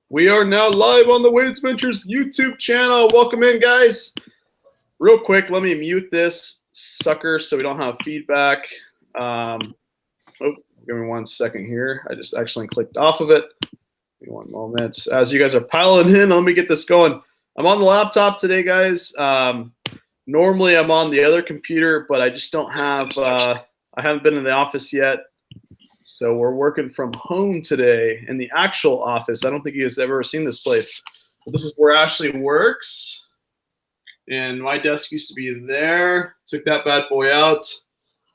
We are now live on the Wade's Ventures YouTube channel. Welcome in, guys. Real quick, let me mute this sucker so we don't have feedback. Give me 1 second here. I just actually clicked off of it. Give me 1 moment. As you guys are piling in, let me get this going. I'm on the laptop today, guys. Normally I'm on the other computer, but I just don't have, I haven't been in the office yet. So we're working from home today in the actual office. I don't think you guys have ever seen this place. But this is where Ashley works. And my desk used to be there. Took that bad boy out.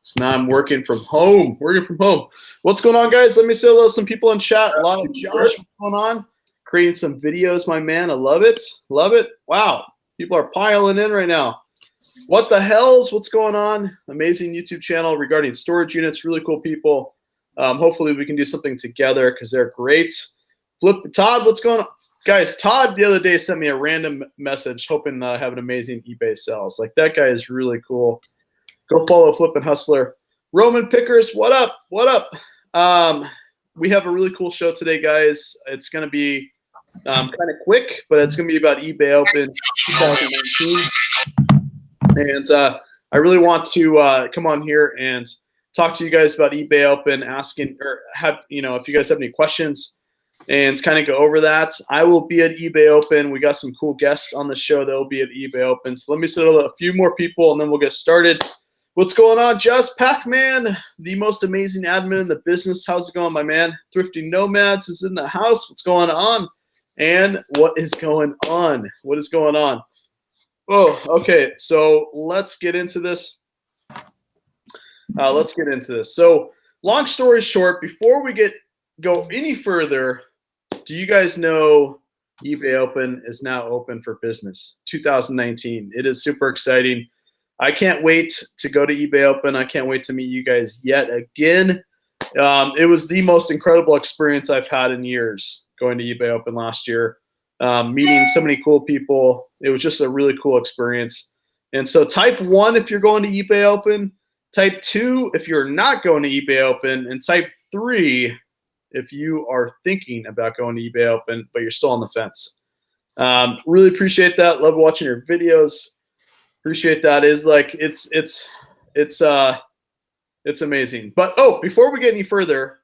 So now I'm working from home. What's going on, guys? Let me say hello to some people in chat. A lot of Josh, what's going on? Creating some videos, my man. I love it. Love it. Wow. People are piling in right now. What the hell's what's going on? Amazing YouTube channel regarding storage units. Really cool people. Hopefully we can do something together because they're great. Todd, what's going on? Guys, Todd the other day sent me a random message hoping to have an amazing eBay sales. Like, that guy is really cool. Go follow Flippin' Hustler. Roman Pickers, what up? What up? We have a really cool show today, guys. It's going to be kind of quick, but it's going to be about eBay Open 2019. And I really want to come on here and talk to you guys about eBay Open, asking or have, if you guys have any questions and kind of go over that. I will be at eBay Open. We got some cool guests on the show that will be at eBay Open. So let me settle a few more people and then we'll get started. What's going on, Just Pac-Man, the most amazing admin in the business? How's it going, my man? Thrifty Nomads is in the house. What's going on? And what is going on? What is going on? Oh, okay. So let's get into this. So long story short, before we go any further, do you guys know eBay Open is now open for business 2019? It is super exciting. I can't wait to go to eBay Open. I can't wait to meet you guys yet again. It was the most incredible experience I've had in years going to eBay Open last year, meeting so many cool people. It was just a really cool experience. And so type 1 if you're going to eBay Open, type 2 if you're not going to eBay Open, and type 3 if you are thinking about going to eBay Open, but you're still on the fence. Really appreciate that. Love watching your videos. Appreciate that. It's amazing. But before we get any further,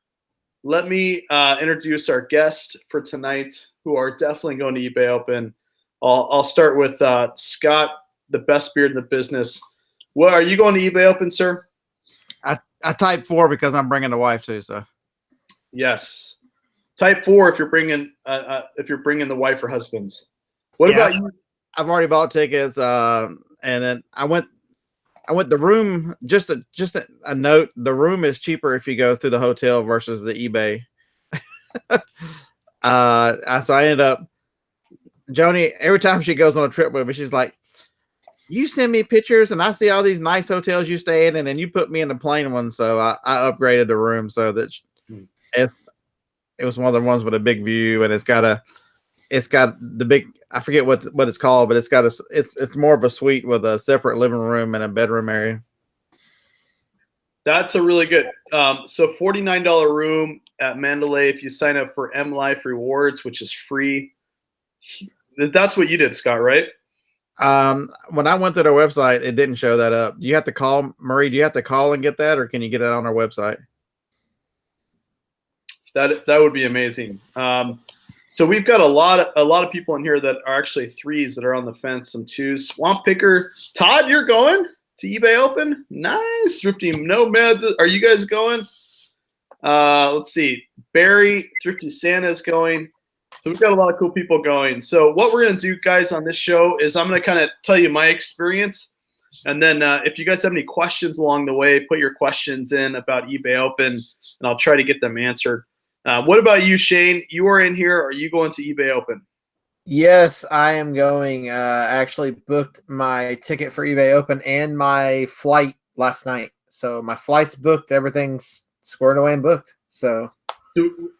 let me introduce our guest for tonight, who are definitely going to eBay Open. I'll start with Scott, the best beard in the business. What are you going to eBay Open, sir? I type 4 because I'm bringing the wife too. So yes, type 4 if you're bringing the wife or husbands. What about you? I've already bought tickets. And then I went the room. Just a note: the room is cheaper if you go through the hotel versus the eBay. So I ended up. Joni, every time she goes on a trip with me, she's like, you send me pictures and I see all these nice hotels you stay in, and then you put me in the plain one. So I upgraded the room so that it was one of the ones with a big view, and it's got the big, I forget what it's called, but it's more of a suite with a separate living room and a bedroom area. That's a really good. So $49 room at Mandalay if you sign up for M Life Rewards, which is free. That's what you did, Scott, right? When I went to their website, it didn't show that up. Do you have to call, Marie? Do you have to call and get that, or can you get that on our website? That would be amazing. So we've got a lot of people in here that are actually 3s that are on the fence, some 2s. Swamp Picker, Todd, you're going to eBay Open? Nice. Thrifty Nomads, are you guys going? Let's see. Barry, Thrifty Santa's going. So we've got a lot of cool people going. So what we're going to do, guys, on this show is I'm going to kind of tell you my experience. And then if you guys have any questions along the way, put your questions in about eBay Open, and I'll try to get them answered. What about you, Shane? You are in here. Are you going to eBay Open? Yes, I am going. Actually booked my ticket for eBay Open and my flight last night. So my flight's booked. Everything's squared away and booked. So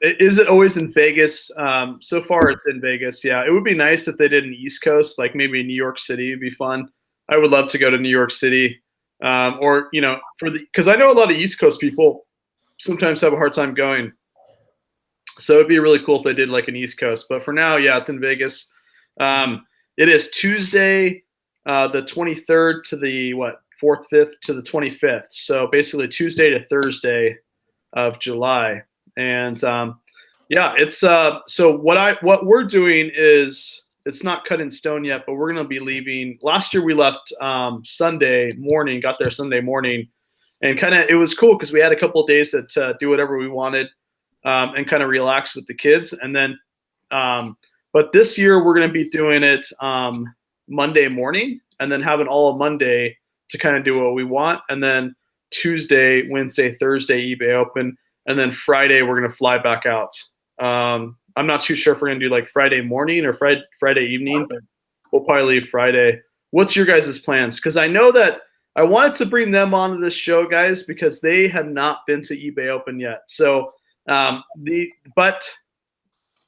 is it always in Vegas? So far it's in Vegas. Yeah, it would be nice if they did an East Coast, like maybe New York City would be fun. I would love to go to New York City, or because I know a lot of East Coast people sometimes have a hard time going. So it'd be really cool if they did like an East Coast. But for now, yeah, it's in Vegas. It is Tuesday, the 23rd to the 4th, 5th to the 25th. So basically Tuesday to Thursday of July. And yeah, it's so what we're doing is it's not cut in stone yet, but we're gonna be leaving. Last year we left Sunday morning, got there Sunday morning, and kind of it was cool because we had a couple of days to do whatever we wanted and kind of relax with the kids. And then, but this year we're gonna be doing it Monday morning, and then having all of Monday to kind of do what we want, and then Tuesday, Wednesday, Thursday eBay Open, and then Friday we're gonna fly back out. I'm not too sure if we're gonna do like Friday morning or Friday evening, but we'll probably leave Friday. What's your guys' plans? Because I know that I wanted to bring them onto this show, guys, because they have not been to eBay Open yet. So but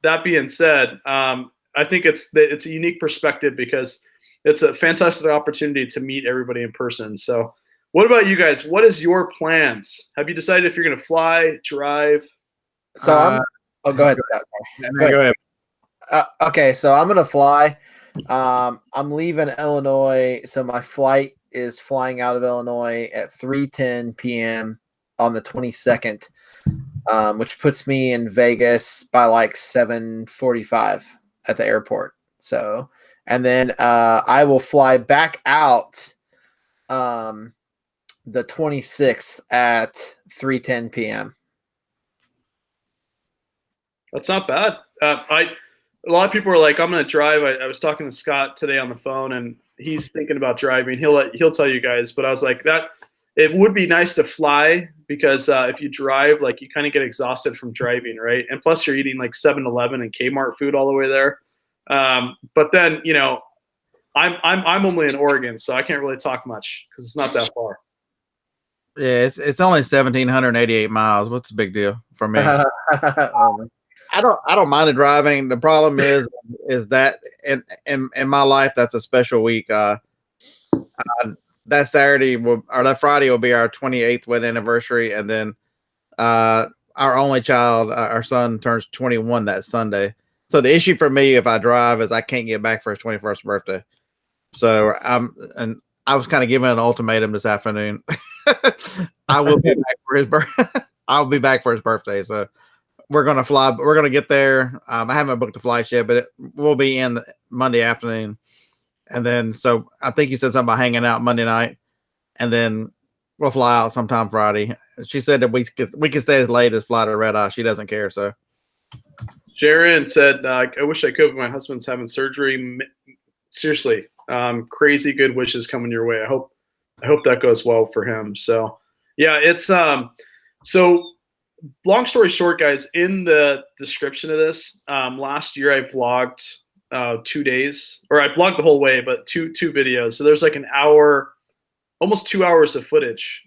that being said, I think it's a unique perspective because it's a fantastic opportunity to meet everybody in person. So what about you guys? What is your plans? Have you decided if you're going to fly, drive? So go ahead, Scott. Go ahead. Okay, so I'm gonna fly. I'm leaving Illinois, so my flight is flying out of Illinois at 3:10 p.m. on the 22nd, which puts me in Vegas by like 7:45 at the airport. So, and then I will fly back out the 26th at 3:10 p.m. That's not bad. A lot of people are like, I'm going to drive. I was talking to Scott today on the phone, and he's thinking about driving. He'll tell you guys, but I was like, that it would be nice to fly because if you drive, like you kind of get exhausted from driving, right? And plus, you're eating like 7-Eleven and Kmart food all the way there. But then, you know, I'm only in Oregon, so I can't really talk much because it's not that far. Yeah, it's only 1,788 miles. What's the big deal for me? I don't mind the driving. The problem is that in my life that's a special week. That Saturday that Friday will be our 28th wedding anniversary, and then our only child, our son, turns 21 that Sunday. So the issue for me if I drive is I can't get back for his 21st birthday. So I was kind of given an ultimatum this afternoon. I will be back for his birthday. I'll be back for his birthday. So we're gonna fly. We're gonna get there. I haven't booked the flights yet, but we'll be in Monday afternoon, and then so I think you said something about hanging out Monday night, and then we'll fly out sometime Friday. She said that we can stay as late as fly to Red Eye. She doesn't care. So Sharon said, "I wish I could, but my husband's having surgery." Seriously, crazy good wishes coming your way. I hope that goes well for him. So yeah, it's so. Long story short, guys, in the description of this, last year I vlogged 2 days, or I vlogged the whole way, but two videos. So there's like an hour, almost 2 hours of footage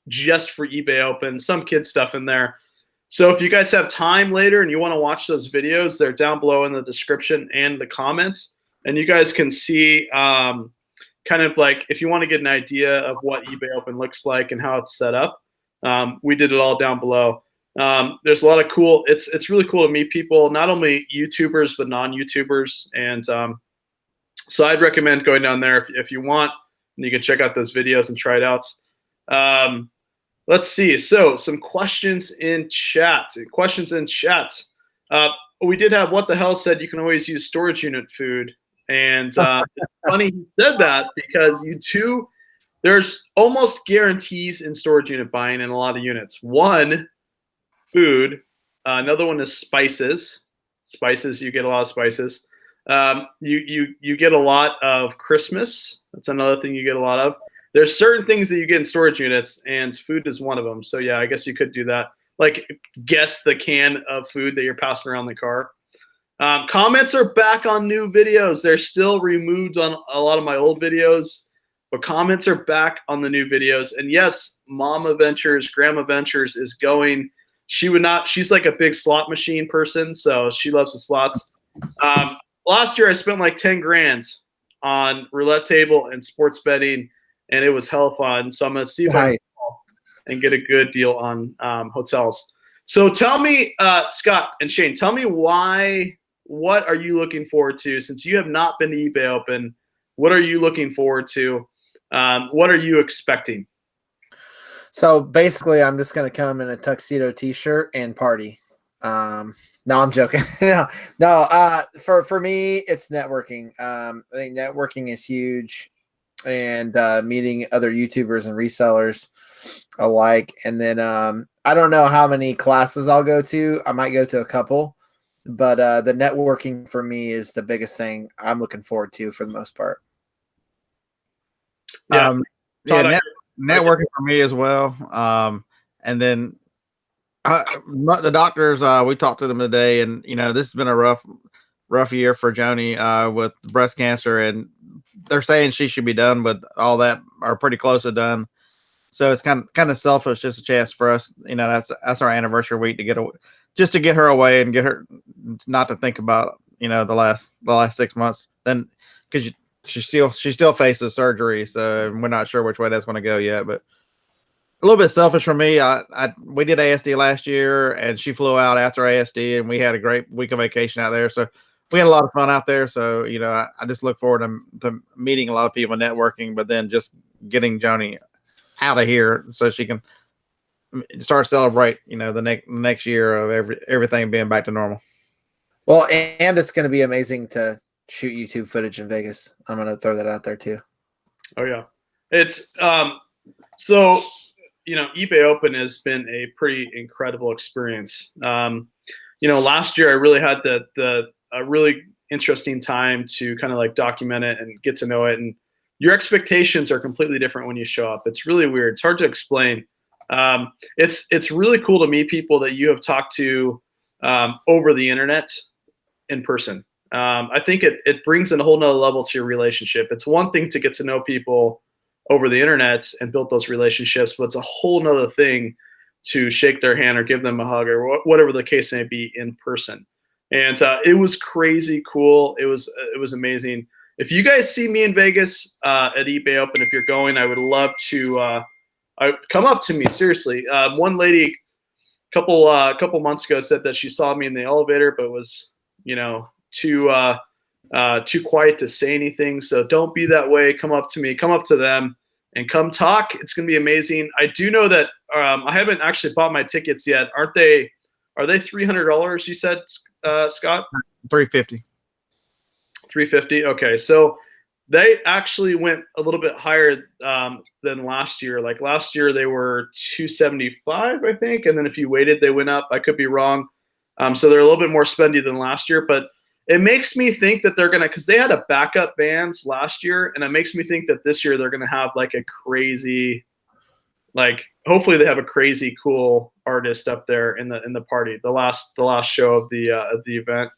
just for eBay Open, some kid stuff in there. So if you guys have time later and you want to watch those videos, they're down below in the description and the comments. And you guys can see kind of like if you want to get an idea of what eBay Open looks like and how it's set up. We did it all down below. There's a lot of cool. It's really cool to meet people, not only YouTubers but non-YouTubers, and so I'd recommend going down there if you want. And you can check out those videos and try it out. Let's see. So some questions in chat. We did have what the hell said you can always use storage unit food, and it's funny he said that because there's almost guarantees in storage unit buying in a lot of units. One, food. Another one is spices. Spices, you get a lot of spices. You get a lot of Christmas. That's another thing you get a lot of. There's certain things that you get in storage units, and food is one of them. So yeah, I guess you could do that. Like guess the can of food that you're passing around the car. Comments are back on new videos. They're still removed on a lot of my old videos. But comments are back on the new videos. And yes, Mama Ventures, Grandma Ventures is going. She's like a big slot machine person, so she loves the slots. Last year I spent like 10 grand on roulette table and sports betting, and it was hell fun. So I'm gonna see if I can and get a good deal on hotels. So tell me, Scott and Shane, tell me what are you looking forward to since you have not been to eBay Open? What are you looking forward to? What are you expecting? So basically, I'm just going to come in a tuxedo T-shirt and party. No, I'm joking. no. For me, it's networking. I think networking is huge, and meeting other YouTubers and resellers alike. And then I don't know how many classes I'll go to. I might go to a couple, but the networking for me is the biggest thing I'm looking forward to for the most part. Yeah, Yeah, networking for me as well. And then the doctors, we talked to them today, and this has been a rough year for Joni with breast cancer, and they're saying she should be done with all that, or pretty close to done. So it's kind of selfish, just a chance for us. That's our anniversary week to get her away and get her not to think about the last 6 months. Then because she still faces surgery, so we're not sure which way that's going to go yet, but. A little bit selfish for me. We did ASD last year, and she flew out after ASD, and we had a great week of vacation out there. So we had a lot of fun out there. So I just look forward to meeting a lot of people, networking, but then just getting Joni out of here so she can start celebrate the next year of everything being back to normal. Well, and it's going to be amazing to shoot YouTube footage in Vegas. I'm going to throw that out there too. Oh yeah, it's so. eBay Open has been a pretty incredible experience. Last year I really had a really interesting time to kind of like document it and get to know it. And your expectations are completely different when you show up. It's really weird. It's hard to explain. It's really cool to meet people that you have talked to over the internet in person. I think it brings in a whole nother level to your relationship. It's one thing to get to know people over the internet and build those relationships, but it's a whole nother thing to shake their hand or give them a hug or whatever the case may be in person. And it was crazy cool. It was amazing. If you guys see me in Vegas at eBay Open, if you're going, I would love to come up to me. Seriously, one lady a couple months ago said that she saw me in the elevator, but was too quiet to say anything. So don't be that way. Come up to me, come up to them, and come talk. It's going to be amazing. I do know that I haven't actually bought my tickets yet. Are they $300? You said, Scott? $350. $350. Okay. So they actually went a little bit higher than last year. Like last year they were $275, I think. And then if you waited, they went up. I could be wrong. So they're a little bit more spendy than last year, but it makes me think that they're going to, because they had a backup bands last year, and it makes me think that this year they're going to have like a crazy, hopefully they have a crazy cool artist up there in the party, the last show of the event.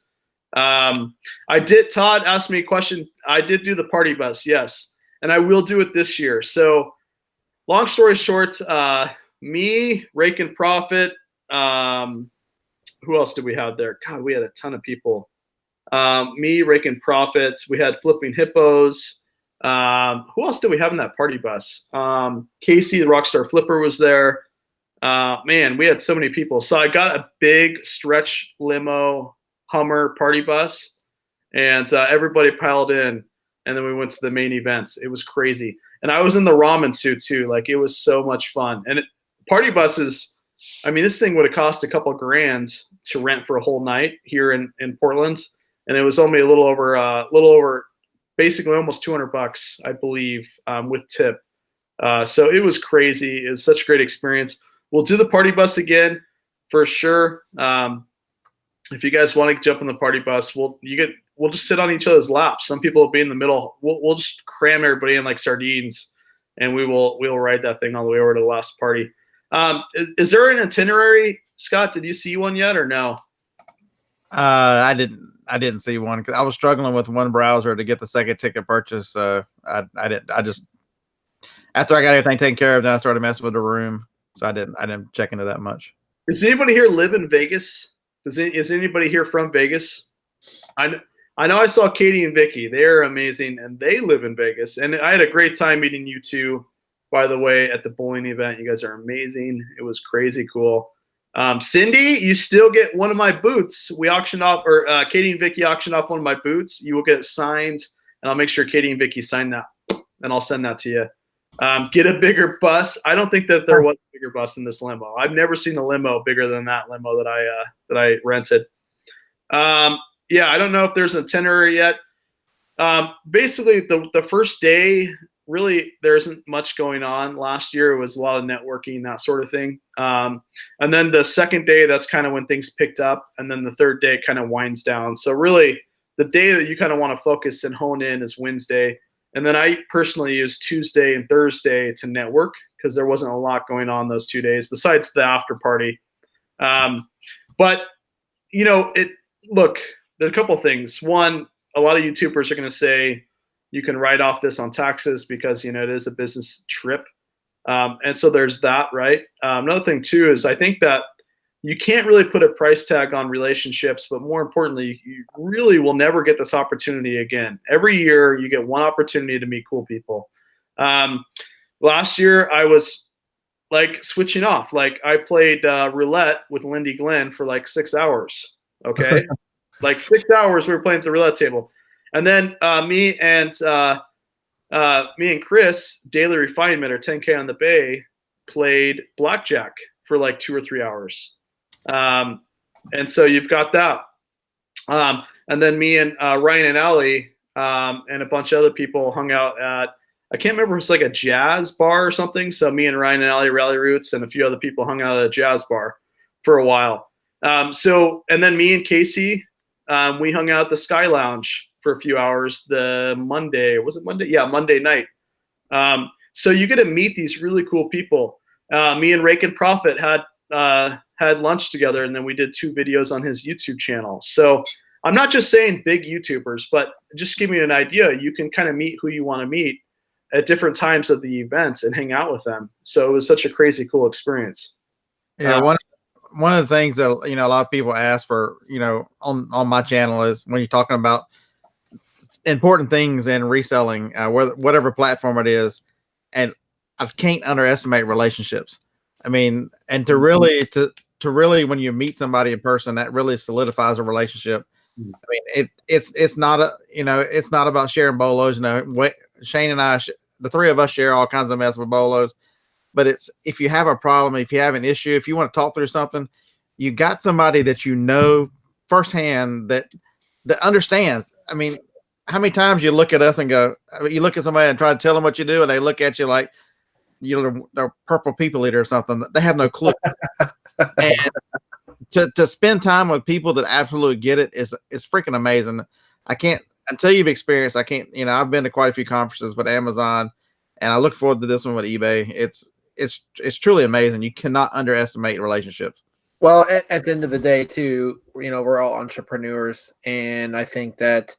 Todd asked me a question. I did do the party bus, yes, and I will do it this year. So long story short, me, Rake and Profit, who else did we have there? God, we had a ton of people. Me, Rake and Profit. We had Flipping Hippos. Who else did we have in that party bus? Casey, the Rockstar Flipper, was there. Man, we had so many people. So I got a big stretch limo Hummer party bus, and everybody piled in, and then we went to the main events. It was crazy. And I was in the ramen suit too. Like, it was so much fun. And party buses, I mean, this thing would have cost a couple grand to rent for a whole night here in Portland. And it was only a little over, basically almost $200, I believe, with tip. So it was crazy. It was such a great experience. We'll do the party bus again for sure. If you guys want to jump on the party bus, we'll just sit on each other's laps. Some people will be in the middle. We'll just cram everybody in like sardines, and we'll ride that thing all the way over to the last party. Is there an itinerary, Scott? Did you see one yet or no? I didn't see one because I was struggling with one browser to get the second ticket purchase. So I just after I got everything taken care of, then I started messing with the room. So I didn't check into that much. Does anybody here live in Vegas? Is anybody here from Vegas? I know I saw Katie and Vicky. They're amazing, and they live in Vegas. And I had a great time meeting you two, by the way, at the bowling event. You guys are amazing. It was crazy cool. Cindy, you still get one of my boots. We auctioned off, or Katie and Vicky auctioned off one of my boots. You will get it signed, and I'll make sure Katie and Vicky sign that, and I'll send that to you. Get a bigger bus. I don't think that there was a bigger bus in this limo. I've never seen a limo bigger than that limo that I rented. Yeah, I don't know if there's an itinerary yet. Basically, the first day, really, there isn't much going on. Last year, it was a lot of networking, that sort of thing. And then the second day, that's kind of when things picked up. And then the third day kind of winds down. So really, the day that you kind of want to focus and hone in is Wednesday. And then I personally use Tuesday and Thursday to network because there wasn't a lot going on those 2 days besides the after party. But, you know, look, there are a couple things. One, a lot of YouTubers are going to say you can write off this on taxes because, you know, it is a business trip. And so there's that, right? Another thing, too, is I think that you can't really put a price tag on relationships, but more importantly, you really will never get this opportunity again. Every year, you get one opportunity to meet cool people. Last year, I was like switching off. Like I played roulette with Lindy Glenn for like 6 hours. Okay. Like 6 hours we were playing at the roulette table. And then me and Chris, Daily Refinement or 10K on the Bay, played blackjack for like 2 or 3 hours. And so you've got that. And then me and Ryan and Allie and a bunch of other people hung out at, I can't remember, it was like a jazz bar or something. So me and Ryan and Allie, Rally Roots, and a few other people hung out at a jazz bar for a while. And then me and Casey, we hung out at the Sky Lounge for a few hours the Monday. Was it Monday? Yeah, Monday night. So you get to meet these really cool people. Me and Rake and Prophet had lunch together, and then we did 2 videos on his YouTube channel. So I'm not just saying big YouTubers, but just give you an idea. You can kind of meet who you want to meet at different times of the events and hang out with them. So it was such a crazy, cool experience. Yeah, one of the things that, you know, a lot of people ask for, you know, on my channel is when you're talking about important things in reselling, whatever platform it is, and I can't underestimate relationships. I mean, and to really when you meet somebody in person, that really solidifies a relationship. I mean, it's not it's not about sharing bolos. You know, Shane and I, the 3 of us share all kinds of mess with bolos. But it's, if you have a problem, if you have an issue, if you want to talk through something, you got somebody that you know firsthand that understands. I mean, how many times you look at us and go, you look at somebody and try to tell them what you do, and they look at you like you're purple people eater or something. They have no clue. And to spend time with people that absolutely get it is freaking amazing. I can't, until you've experienced, I can't, you know, I've been to quite a few conferences with Amazon, and I look forward to this one with eBay. It's truly amazing. You cannot underestimate relationships. Well, at the end of the day, too, you know, we're all entrepreneurs, and I think that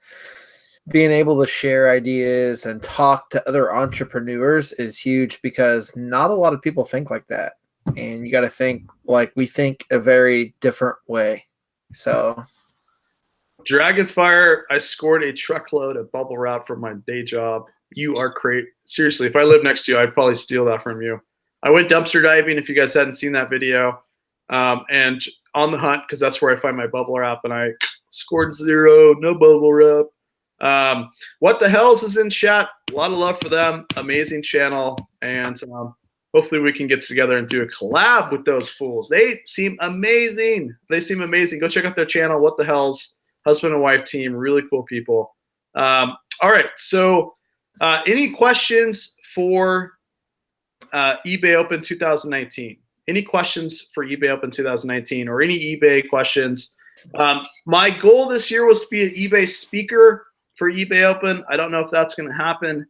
being able to share ideas and talk to other entrepreneurs is huge because not a lot of people think like that, and you got to think like we think a very different way. So, Dragon's Fire, I scored a truckload of bubble wrap for my day job. You are crazy. Seriously, if I lived next to you, I'd probably steal that from you. I went dumpster diving, if you guys hadn't seen that video, and on the hunt, because that's where I find my bubble wrap, and I scored 0, no bubble wrap. What the Hells is in chat. A lot of love for them. Amazing channel, and hopefully we can get together and do a collab with those fools. They seem amazing. They seem amazing. Go check out their channel, What the Hells, husband and wife team, really cool people. All right, so any questions for eBay Open 2019? Any questions for eBay Open 2019 or any eBay questions? My goal this year was to be an eBay speaker for eBay Open. I don't know if that's going to happen.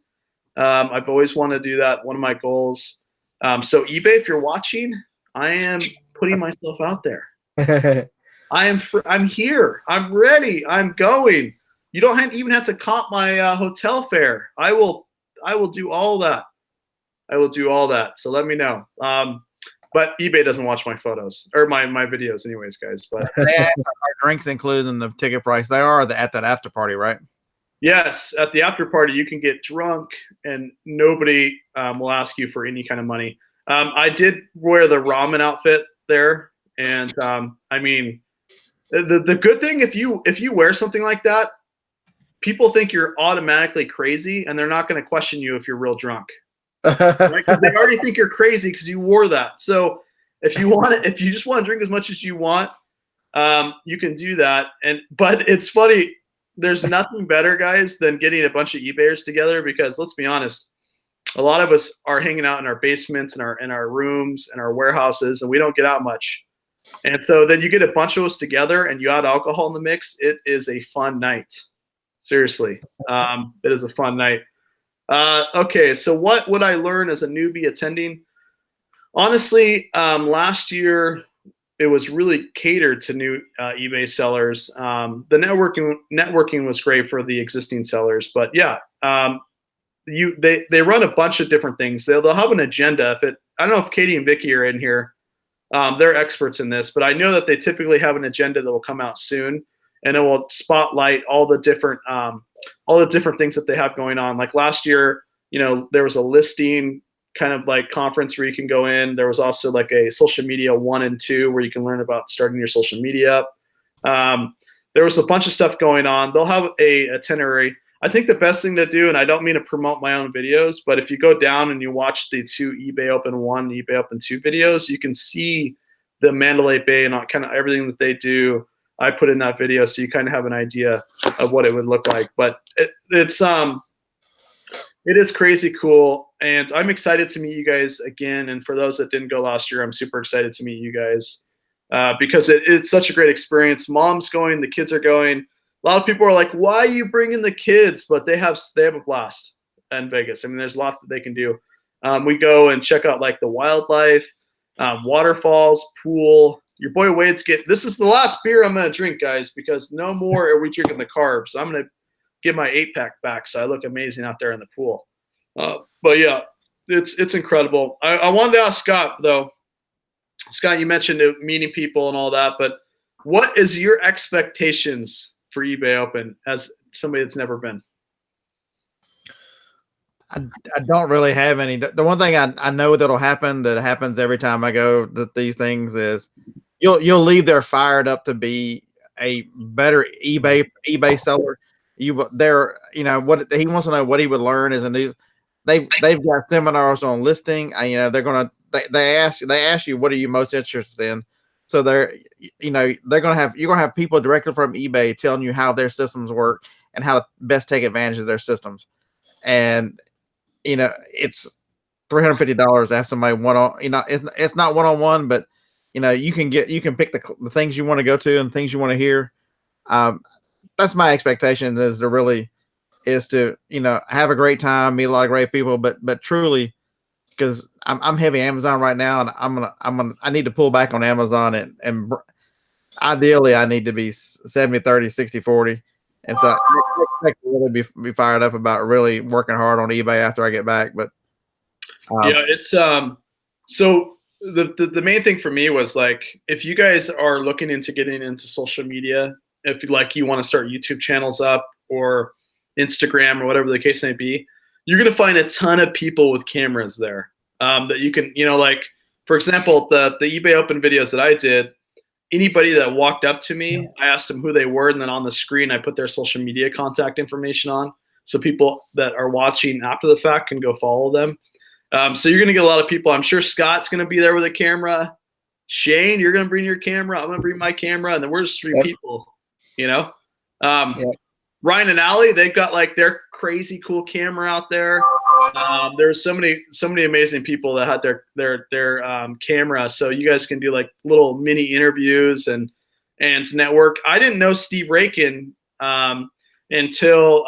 I've always wanted to do that. One of my goals. So eBay, if you're watching, I am putting myself out there. I'm here. I'm ready. I'm going. You don't even have to comp my hotel fare. I will do all that. I will do all that. So let me know. But eBay doesn't watch my photos or my videos anyways, guys. But they have our drinks included in the ticket price. They are at that after party, right? Yes, at the after party, you can get drunk and nobody will ask you for any kind of money. I did wear the ramen outfit there And I mean, the good thing, if you wear something like that, people think you're automatically crazy, and they're not going to question you if you're real drunk, right? Because they already think you're crazy because you wore that. So if you just want to drink as much as you want, you can do that. But it's funny. There's nothing better, guys, than getting a bunch of eBayers together, because let's be honest, a lot of us are hanging out in our basements and our rooms and our warehouses, and we don't get out much. And so then you get a bunch of us together and you add alcohol in the mix. It is a fun night. Seriously. It is a fun night. Okay, so what would I learn as a newbie attending? Honestly, last year it was really catered to new eBay sellers. The networking was great for the existing sellers, but yeah, they run a bunch of different things. They'll have an agenda. I don't know if Katie and Vicky are in here. They're experts in this, but I know that they typically have an agenda that will come out soon, and it will spotlight all the different things that they have going on. Like last year, there was a listing kind of like conference where you can go in. There was also like a social media 1 and 2 where you can learn about starting your social media up. There was a bunch of stuff going on. They'll have a itinerary. I think the best thing to do, and I don't mean to promote my own videos, but if you go down and you watch the 2 eBay Open 1, eBay Open 2 videos, you can see the Mandalay Bay and kind of everything that they do. I put in that video, so you kind of have an idea of what it would look like. But it is crazy cool, and I'm excited to meet you guys again. And for those that didn't go last year, I'm super excited to meet you guys because it's such a great experience. Mom's going, the kids are going. A lot of people are like, why are you bringing the kids? But they have a blast in Vegas. I mean, there's lots that they can do. We go and check out like the wildlife, waterfalls, pool. Your boy Wade's this is the last beer I'm going to drink, guys, because no more are we drinking the carbs. I'm going to get my 8-pack back so I look amazing out there in the pool. But yeah, it's incredible. I wanted to ask Scott, though. Scott, you mentioned meeting people and all that, but what is your expectations for eBay Open as somebody that's never been? I don't really have any. The one thing I know that'll happen, that happens every time I go to these things, is you'll leave there fired up to be a better eBay seller. What he wants to know, what he would learn is, they've got seminars on listing. They ask you, what are you most interested in? So you're gonna have people directly from eBay telling you how their systems work and how to best take advantage of their systems. And it's $350 to have somebody it's not one-on-one, but you can pick the things you want to go to and things you want to hear. That's my expectation, is to have a great time, meet a lot of great people, but truly, because I'm heavy Amazon right now, and I need to pull back on Amazon, and ideally I need to be 70-30, 60-40. And so I expect to really be fired up about really working hard on eBay after I get back. But yeah, it's so the main thing for me was, like, if you guys are looking into getting into social media, if you want to start YouTube channels up or Instagram or whatever the case may be, you're going to find a ton of people with cameras there that you can, like, for example, the eBay Open videos that I did, anybody that walked up to me, I asked them who they were, and then on the screen I put their social media contact information on, so people that are watching after the fact can go follow them. So you're going to get a lot of people. I'm sure Scott's going to be there with a camera. Shane, you're going to bring your camera. I'm going to bring my camera, and then we're just 3 people, Ryan and Allie, they've got like their crazy cool camera out there. There's so many amazing people that had their camera, so you guys can do like little mini interviews and network. I didn't know Steve Rakin until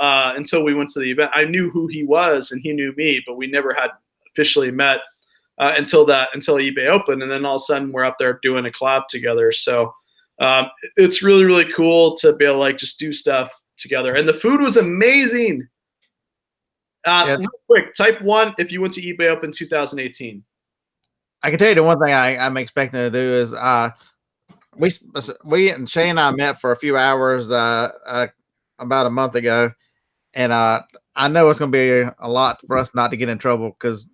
we went to the event. I knew who he was and he knew me, but we never had officially met until eBay Open, and then all of a sudden we're up there doing a collab together. So it's really, really cool to be able to like just do stuff together. And the food was amazing. Real quick, type 1 if you went to eBay Open 2018. I can tell you the one thing I'm expecting to do is we and Shane and I met for a few hours about a month ago, and I know it's going to be a lot for us not to get in trouble, because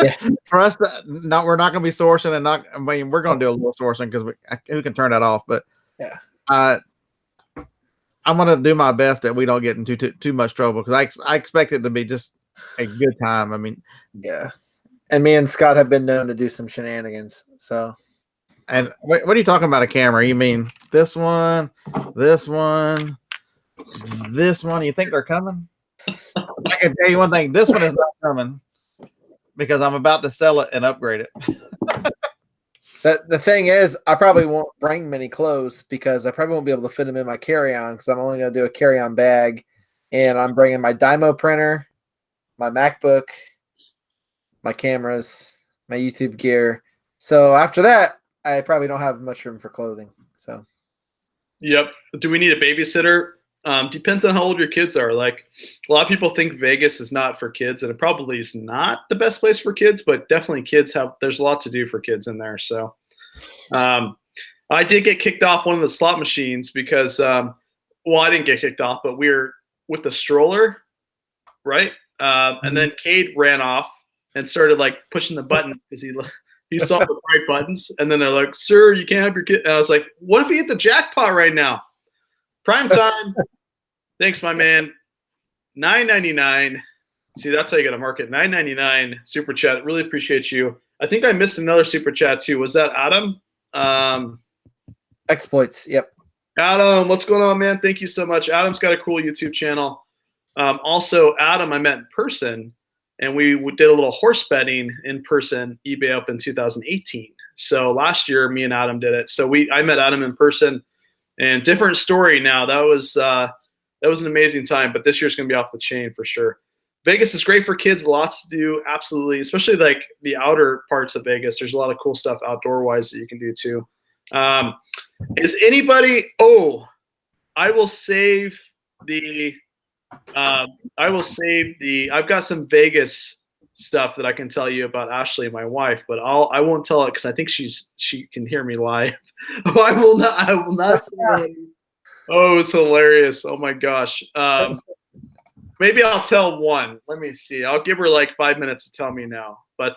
Yeah. For us, no, we're not going to be sourcing, and not. I mean, we're going to do a little sourcing because who can turn that off? But Yeah. I'm going to do my best that we don't get into too much trouble because I expect it to be just a good time. I mean, yeah. And me and Scott have been known to do some shenanigans. So, and what are you talking about a camera? You mean this one, this one, this one? You think they're coming? I can tell you one thing: this one is not coming because I'm about to sell it and upgrade it. the thing is, I probably won't bring many clothes because I probably won't be able to fit them in my carry-on because I'm only going to do a carry-on bag, and I'm bringing my Dymo printer, my MacBook, my cameras, my YouTube gear. So after that, I probably don't have much room for clothing. So, Yep. Do we need a babysitter? Depends on how old your kids are. Like, a lot of people think Vegas is not for kids, and it probably is not the best place for kids, but definitely there's a lot to do for kids in there. So I did get kicked off one of the slot machines because, I didn't get kicked off, but we were with the stroller, right? And then Cade ran off and started like pushing the button because he saw the right buttons, and then they're like, "Sir, you can't have your kid." And I was like, "What if we hit the jackpot right now? Prime time." Thanks, my man. $9.99. See, that's how you got to market. $9.99 super chat. Really appreciate you. I think I missed another super chat too. Was that Adam? exploits. Yep. Adam, what's going on, man? Thank you so much. Adam's got a cool YouTube channel. Also, Adam, I met in person, and we did a little horse betting in person, eBay up in 2018. So last year, me and Adam did it. So I met Adam in person, and different story now. That was an amazing time, but this year's going to be off the chain for sure. Vegas is great for kids. Lots to do, absolutely, especially like the outer parts of Vegas. There's a lot of cool stuff outdoor-wise that you can do too. Is anybody? Oh, I will save the. I've got some Vegas stuff that I can tell you about Ashley, my wife, but I won't tell it because I think she can hear me live. I will not say it. Oh, it's hilarious. Oh my gosh. Maybe I'll tell one. Let me see. I'll give her like 5 minutes to tell me now. But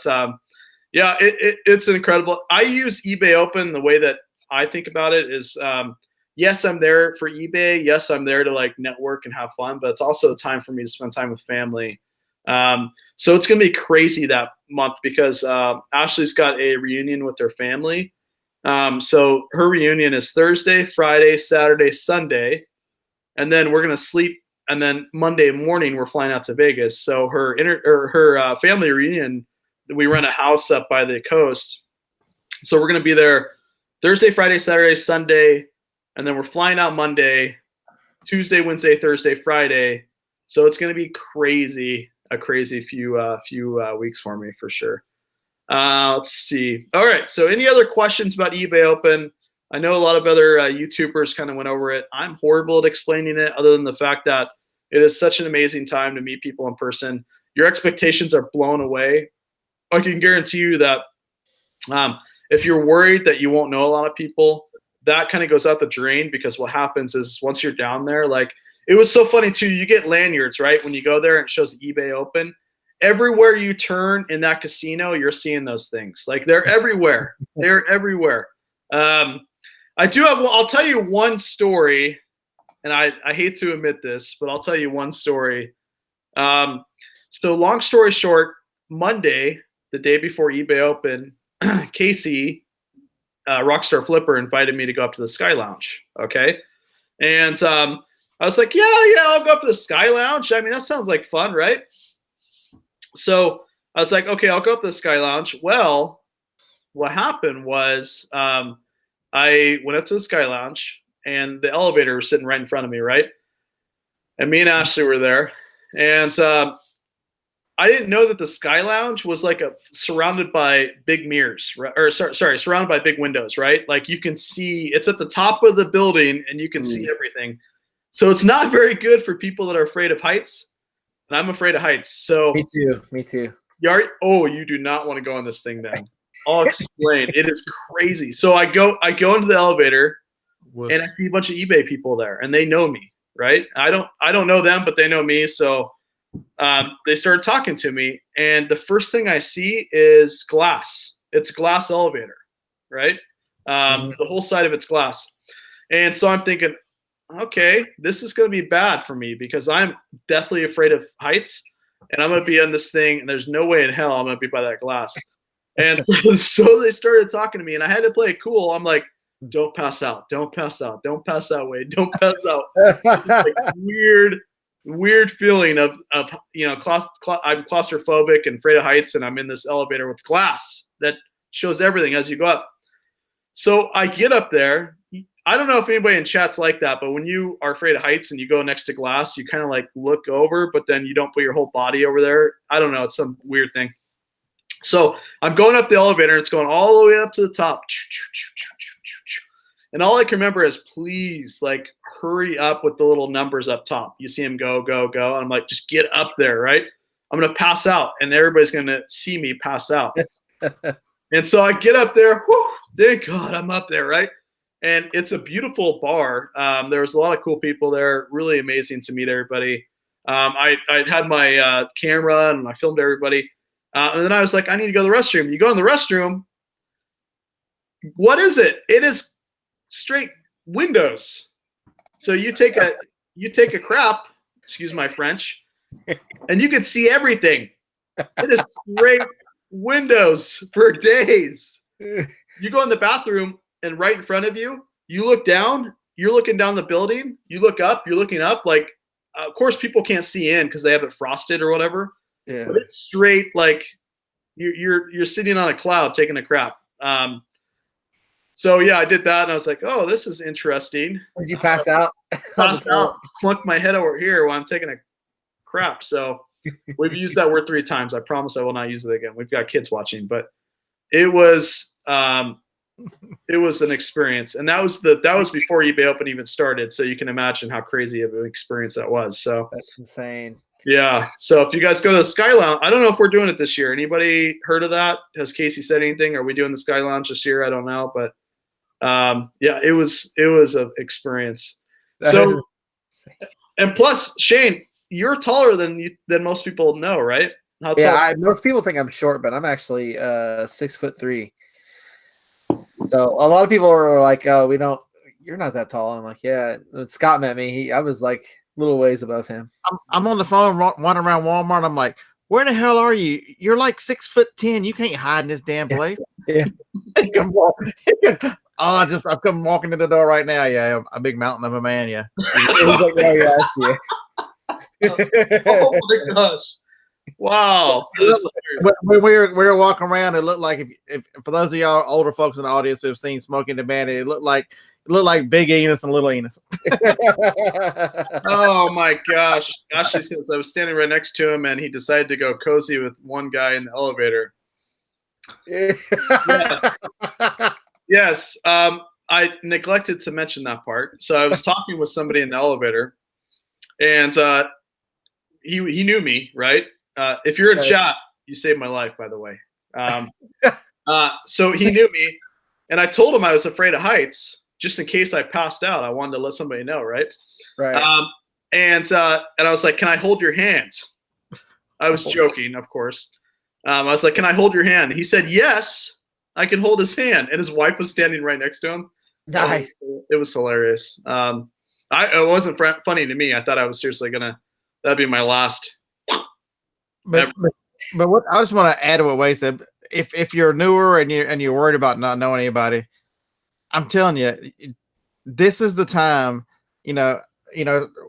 yeah, it's incredible. I use eBay Open. The way that I think about it is, yes, I'm there for eBay. Yes, I'm there to like network and have fun, but it's also a time for me to spend time with family. So it's going to be crazy that month because Ashley's got a reunion with her family. So her reunion is Thursday, Friday, Saturday, Sunday, and then we're going to sleep. And then Monday morning, we're flying out to Vegas. So her family reunion, we rent a house up by the coast. So we're going to be there Thursday, Friday, Saturday, Sunday, and then we're flying out Monday, Tuesday, Wednesday, Thursday, Friday. So it's going to be a crazy few weeks for me for sure. Let's see. All right. So any other questions about eBay Open? I know a lot of other YouTubers kind of went over it. I'm horrible at explaining it other than the fact that it is such an amazing time to meet people in person. Your expectations are blown away. I can guarantee you that if you're worried that you won't know a lot of people, that kind of goes out the drain because what happens is once you're down there, like it was so funny too, you get lanyards, right? When you go there and it shows eBay Open. Everywhere you turn in that casino, you're seeing those things. Like they're everywhere. They're everywhere. I'll tell you one story, and I hate to admit this, but I'll tell you one story. So long story short, Monday, the day before eBay Open, Casey, Rockstar Flipper, invited me to go up to the Sky Lounge. Okay. And I was like, yeah, I'll go up to the Sky Lounge. I mean, that sounds like fun, right? So I was like, okay, I'll go up to the Sky Lounge. Well, what happened was I went up to the Sky Lounge, and the elevator was sitting right in front of me, right? And me and Ashley were there. And I didn't know that the Sky Lounge was like surrounded by big mirrors, right? Or surrounded by big windows, right? Like you can see, it's at the top of the building, and you can see everything. So it's not very good for people that are afraid of heights. And I'm afraid of heights. So Me too. You do not want to go on this thing then. I'll explain. It is crazy. So I go into the elevator, and I see a bunch of eBay people there, and they know me, right? I don't know them, but they know me. So they started talking to me, and the first thing I see is glass. It's a glass elevator, right? The whole side of it's glass. And so I'm thinking, okay, this is going to be bad for me because I'm deathly afraid of heights, and I'm going to be on this thing, and there's no way in hell I'm going to be by that glass. And so they started talking to me, and I had to play it cool. I'm like, don't pass out. Don't pass out. Don't pass out, Wade. Don't pass out. Like weird feeling of you know, I'm claustrophobic and afraid of heights, and I'm in this elevator with glass that shows everything as you go up. So I get up there. I don't know if anybody in chat's like that, but when you are afraid of heights and you go next to glass, you kind of like look over, but then you don't put your whole body over there. I don't know. It's some weird thing. So I'm going up the elevator, and it's going all the way up to the top. And all I can remember is, please, like, hurry up with the little numbers up top. You see them go, go, go. And I'm like, just get up there, right? I'm going to pass out, and everybody's going to see me pass out. And so I get up there. Whew, thank God I'm up there, right? And it's a beautiful bar. There was a lot of cool people there. Really amazing to meet everybody. I had my camera, and I filmed everybody. And then I was like, I need to go to the restroom. You go in the restroom. What is it? It is straight windows. So you take a crap, excuse my French, and you can see everything. It is straight windows for days. You go in the bathroom, and right in front of you, you look down, you're looking down the building, you look up, you're looking up. Like, of course, people can't see in because they have it frosted or whatever. Yeah. But it's straight, like you're sitting on a cloud taking a crap. So yeah, I did that, and I was like, oh, this is interesting. Did you pass out? Passed out, clunked my head over here while I'm taking a crap. So we've used that word 3 times. I promise I will not use it again. We've got kids watching, but it was an experience, and that was before eBay Open even started. So you can imagine how crazy of an experience that was. So that's insane. Yeah. So if you guys go to the Sky Lounge, I don't know if we're doing it this year. Anybody heard of that? Has Casey said anything? Are we doing the Sky Lounge this year? I don't know, but yeah, it was an experience. So, and plus, Shane, you're taller than most people know, right? How tall? Yeah, most people think I'm short, but I'm actually 6'3". So a lot of people are like, "Oh, you're not that tall." I'm like, "Yeah." When Scott met me, I was like little ways above him. I'm on the phone wandering around Walmart. I'm like, where the hell are you? You're like 6'10". You can't hide in this damn place. Yeah. I've come walking to the door right now. Yeah, a big mountain of a man. Yeah. He's like, oh yeah, I see it. Oh my gosh! Wow. When we were walking around, it looked like if for those of y'all older folks in the audience who have seen Smoking the Bandit, it looked like Big Enos and Little Enos. Oh my gosh! Ashley says I was standing right next to him, and he decided to go cozy with one guy in the elevator. Yes. I neglected to mention that part. So I was talking with somebody in the elevator, and he knew me, right? If you're in chat, you saved my life, by the way. So he knew me, and I told him I was afraid of heights. Just in case I passed out, I wanted to let somebody know, right? Right. And I was like, "Can I hold your hand?" I was joking, of course. I was like, "Can I hold your hand?" He said, "Yes, I can hold his hand." And his wife was standing right next to him. Nice. It was hilarious. It wasn't funny to me. I thought I was seriously that'd be my last. But what I just want to add to what Wade said. If you're newer and you're worried about not knowing anybody, I'm telling you, this is the time. You know,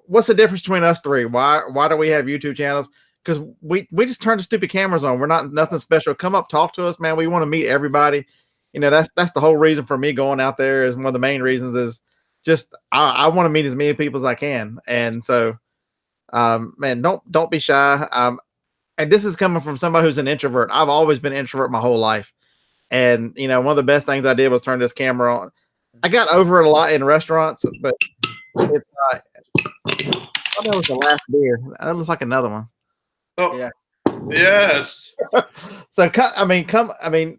what's the difference between us three? Why do we have YouTube channels? Because we just turn the stupid cameras on. We're not nothing special. Come up, talk to us, man. We want to meet everybody. That's the whole reason for me going out there. Is one of the main reasons is just I want to meet as many people as I can. And so, man, don't be shy. And this is coming from somebody who's an introvert. I've always been an introvert my whole life. And, one of the best things I did was turn this camera on. I got over it a lot in restaurants, but it's that was the last beer. That looks like another one. Oh, yeah. Yes. So, if I'm going to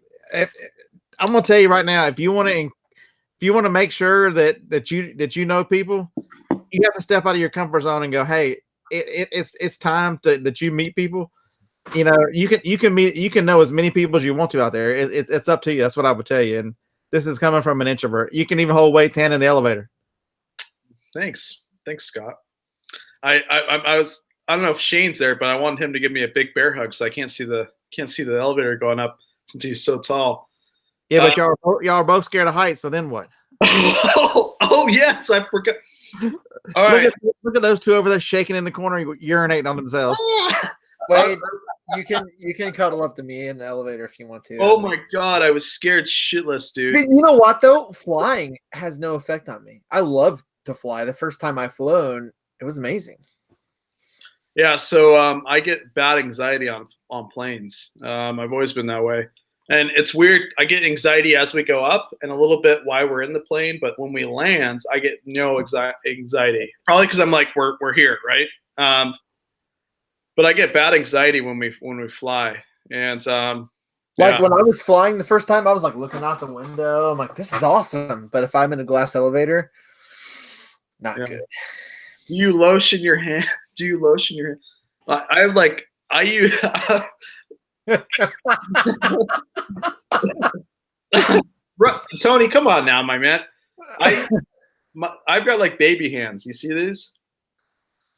tell you right now, if you want to make sure that you know people, you have to step out of your comfort zone and go, hey, it's time that you meet people. You know, you can know as many people as you want to out there. It's up to you. That's what I would tell you. And this is coming from an introvert. You can even hold weights hand in the elevator. Thanks, Scott. I don't know if Shane's there, but I wanted him to give me a big bear hug, so I can't see the elevator going up since he's so tall. Yeah, but y'all are both scared of heights. So then what? Oh yes, I forgot. All right, look at those two over there shaking in the corner, urinating on themselves. Wade, you can cuddle up to me in the elevator if you want to. Oh my god, I was scared shitless, dude. You know what though? Flying has no effect on me. I love to fly. The first time I've flown, it was amazing. Yeah, so I get bad anxiety on planes. I've always been that way. And it's weird. I get anxiety as we go up and a little bit while we're in the plane, but when we land, I get no anxiety. Probably because I'm like, we're here, right? But I get bad anxiety when we fly. And like when I was flying the first time, I was like looking out the window. I'm like, this is awesome. But if I'm in a glass elevator, not good. Do you lotion your hand? Do you lotion your hand? I use Tony, come on now, my man. I've got like baby hands. You see these?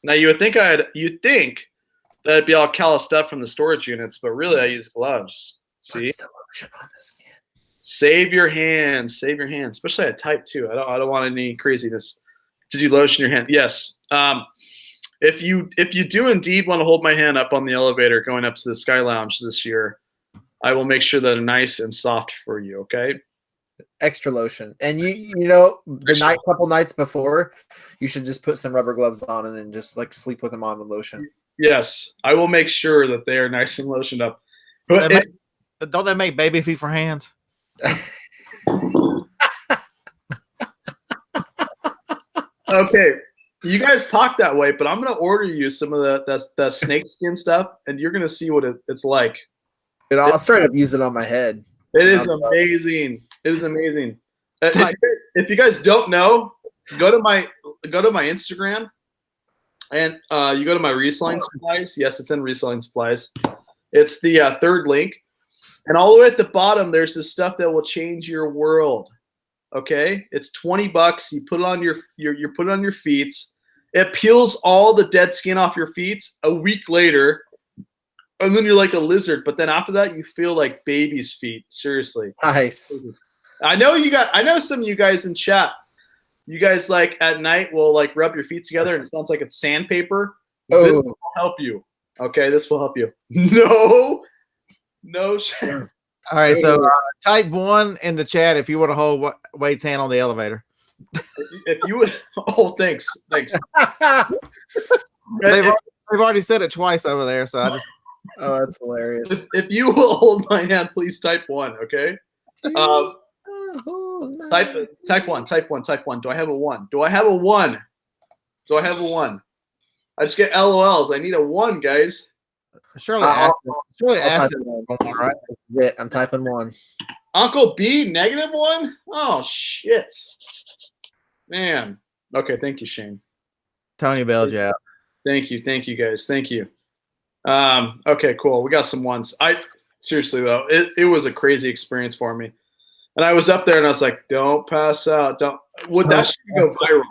Now you'd think that'd be all calloused up from the storage units, but really I use gloves. See? What's the lotion on this can? Save your hands, especially at type 2. I don't want any craziness. Did you lotion your hand? Yes. If you do indeed want to hold my hand up on the elevator going up to the Sky Lounge this year, I will make sure that they're nice and soft for you. Okay. Extra lotion, and you know the couple nights before, you should just put some rubber gloves on and then just like sleep with them on the lotion. Yes, I will make sure that they are nice and lotioned up. But don't they make baby feet for hands? Okay. You guys talk that way, but I'm gonna order you some of the snake skin stuff, and you're gonna see what it's like. Dude, I'll straight up use it on my head. It is amazing. It is amazing. If you guys don't know, go to my Instagram, and you go to my reselling supplies. Yes, it's in reselling supplies. It's the third link, and all the way at the bottom, there's this stuff that will change your world. Okay, it's $20. You put it on you put it on your feet. It peels all the dead skin off your feet a week later, and then you're like a lizard. But then after that, you feel like baby's feet. Seriously, nice. I know some of you guys in chat. You guys like at night will like rub your feet together, and it sounds like it's sandpaper. Oh. This will help you. Okay, this will help you. No. Sure. All right, so type 1 in the chat if you want to hold Wade's hand on the elevator. If you would, thanks. They've already said it twice over there, so I just. Oh, that's hilarious. If you will hold my hand, please type 1. Okay. Type 1. Do I have a 1? Do I have a 1? I just get LOLs. I need a 1, guys. Surely, right? Yeah, I'm typing 1. Uncle B, -1? Oh shit, man. Okay, thank you, Shane. Tony bailed you out. Thank you, guys. Thank you. Okay, cool. We got some ones. Seriously though, it was a crazy experience for me, and I was up there and I was like, "Don't pass out. That should go viral.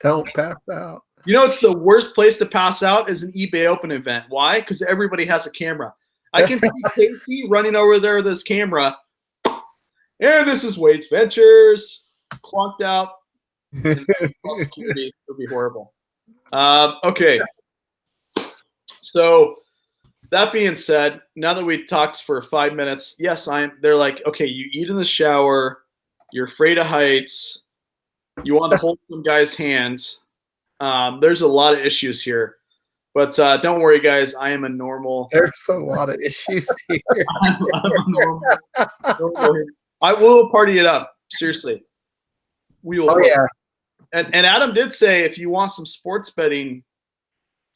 Don't pass out." You know, it's the worst place to pass out is an eBay Open event. Why? Because everybody has a camera. I can see Casey running over there with his camera. And this is Wade's Ventures. Clunked out. Security. It would be horrible. Okay. So that being said, now that we've talked for 5 minutes, yes, they're like, okay, you eat in the shower. You're afraid of heights. You want to hold some guy's hands. There's a lot of issues here, but don't worry, guys. I am a normal. There's a lot of issues here. I'm a normal. I will party it up. Seriously, we will. Oh yeah. And Adam did say if you want some sports betting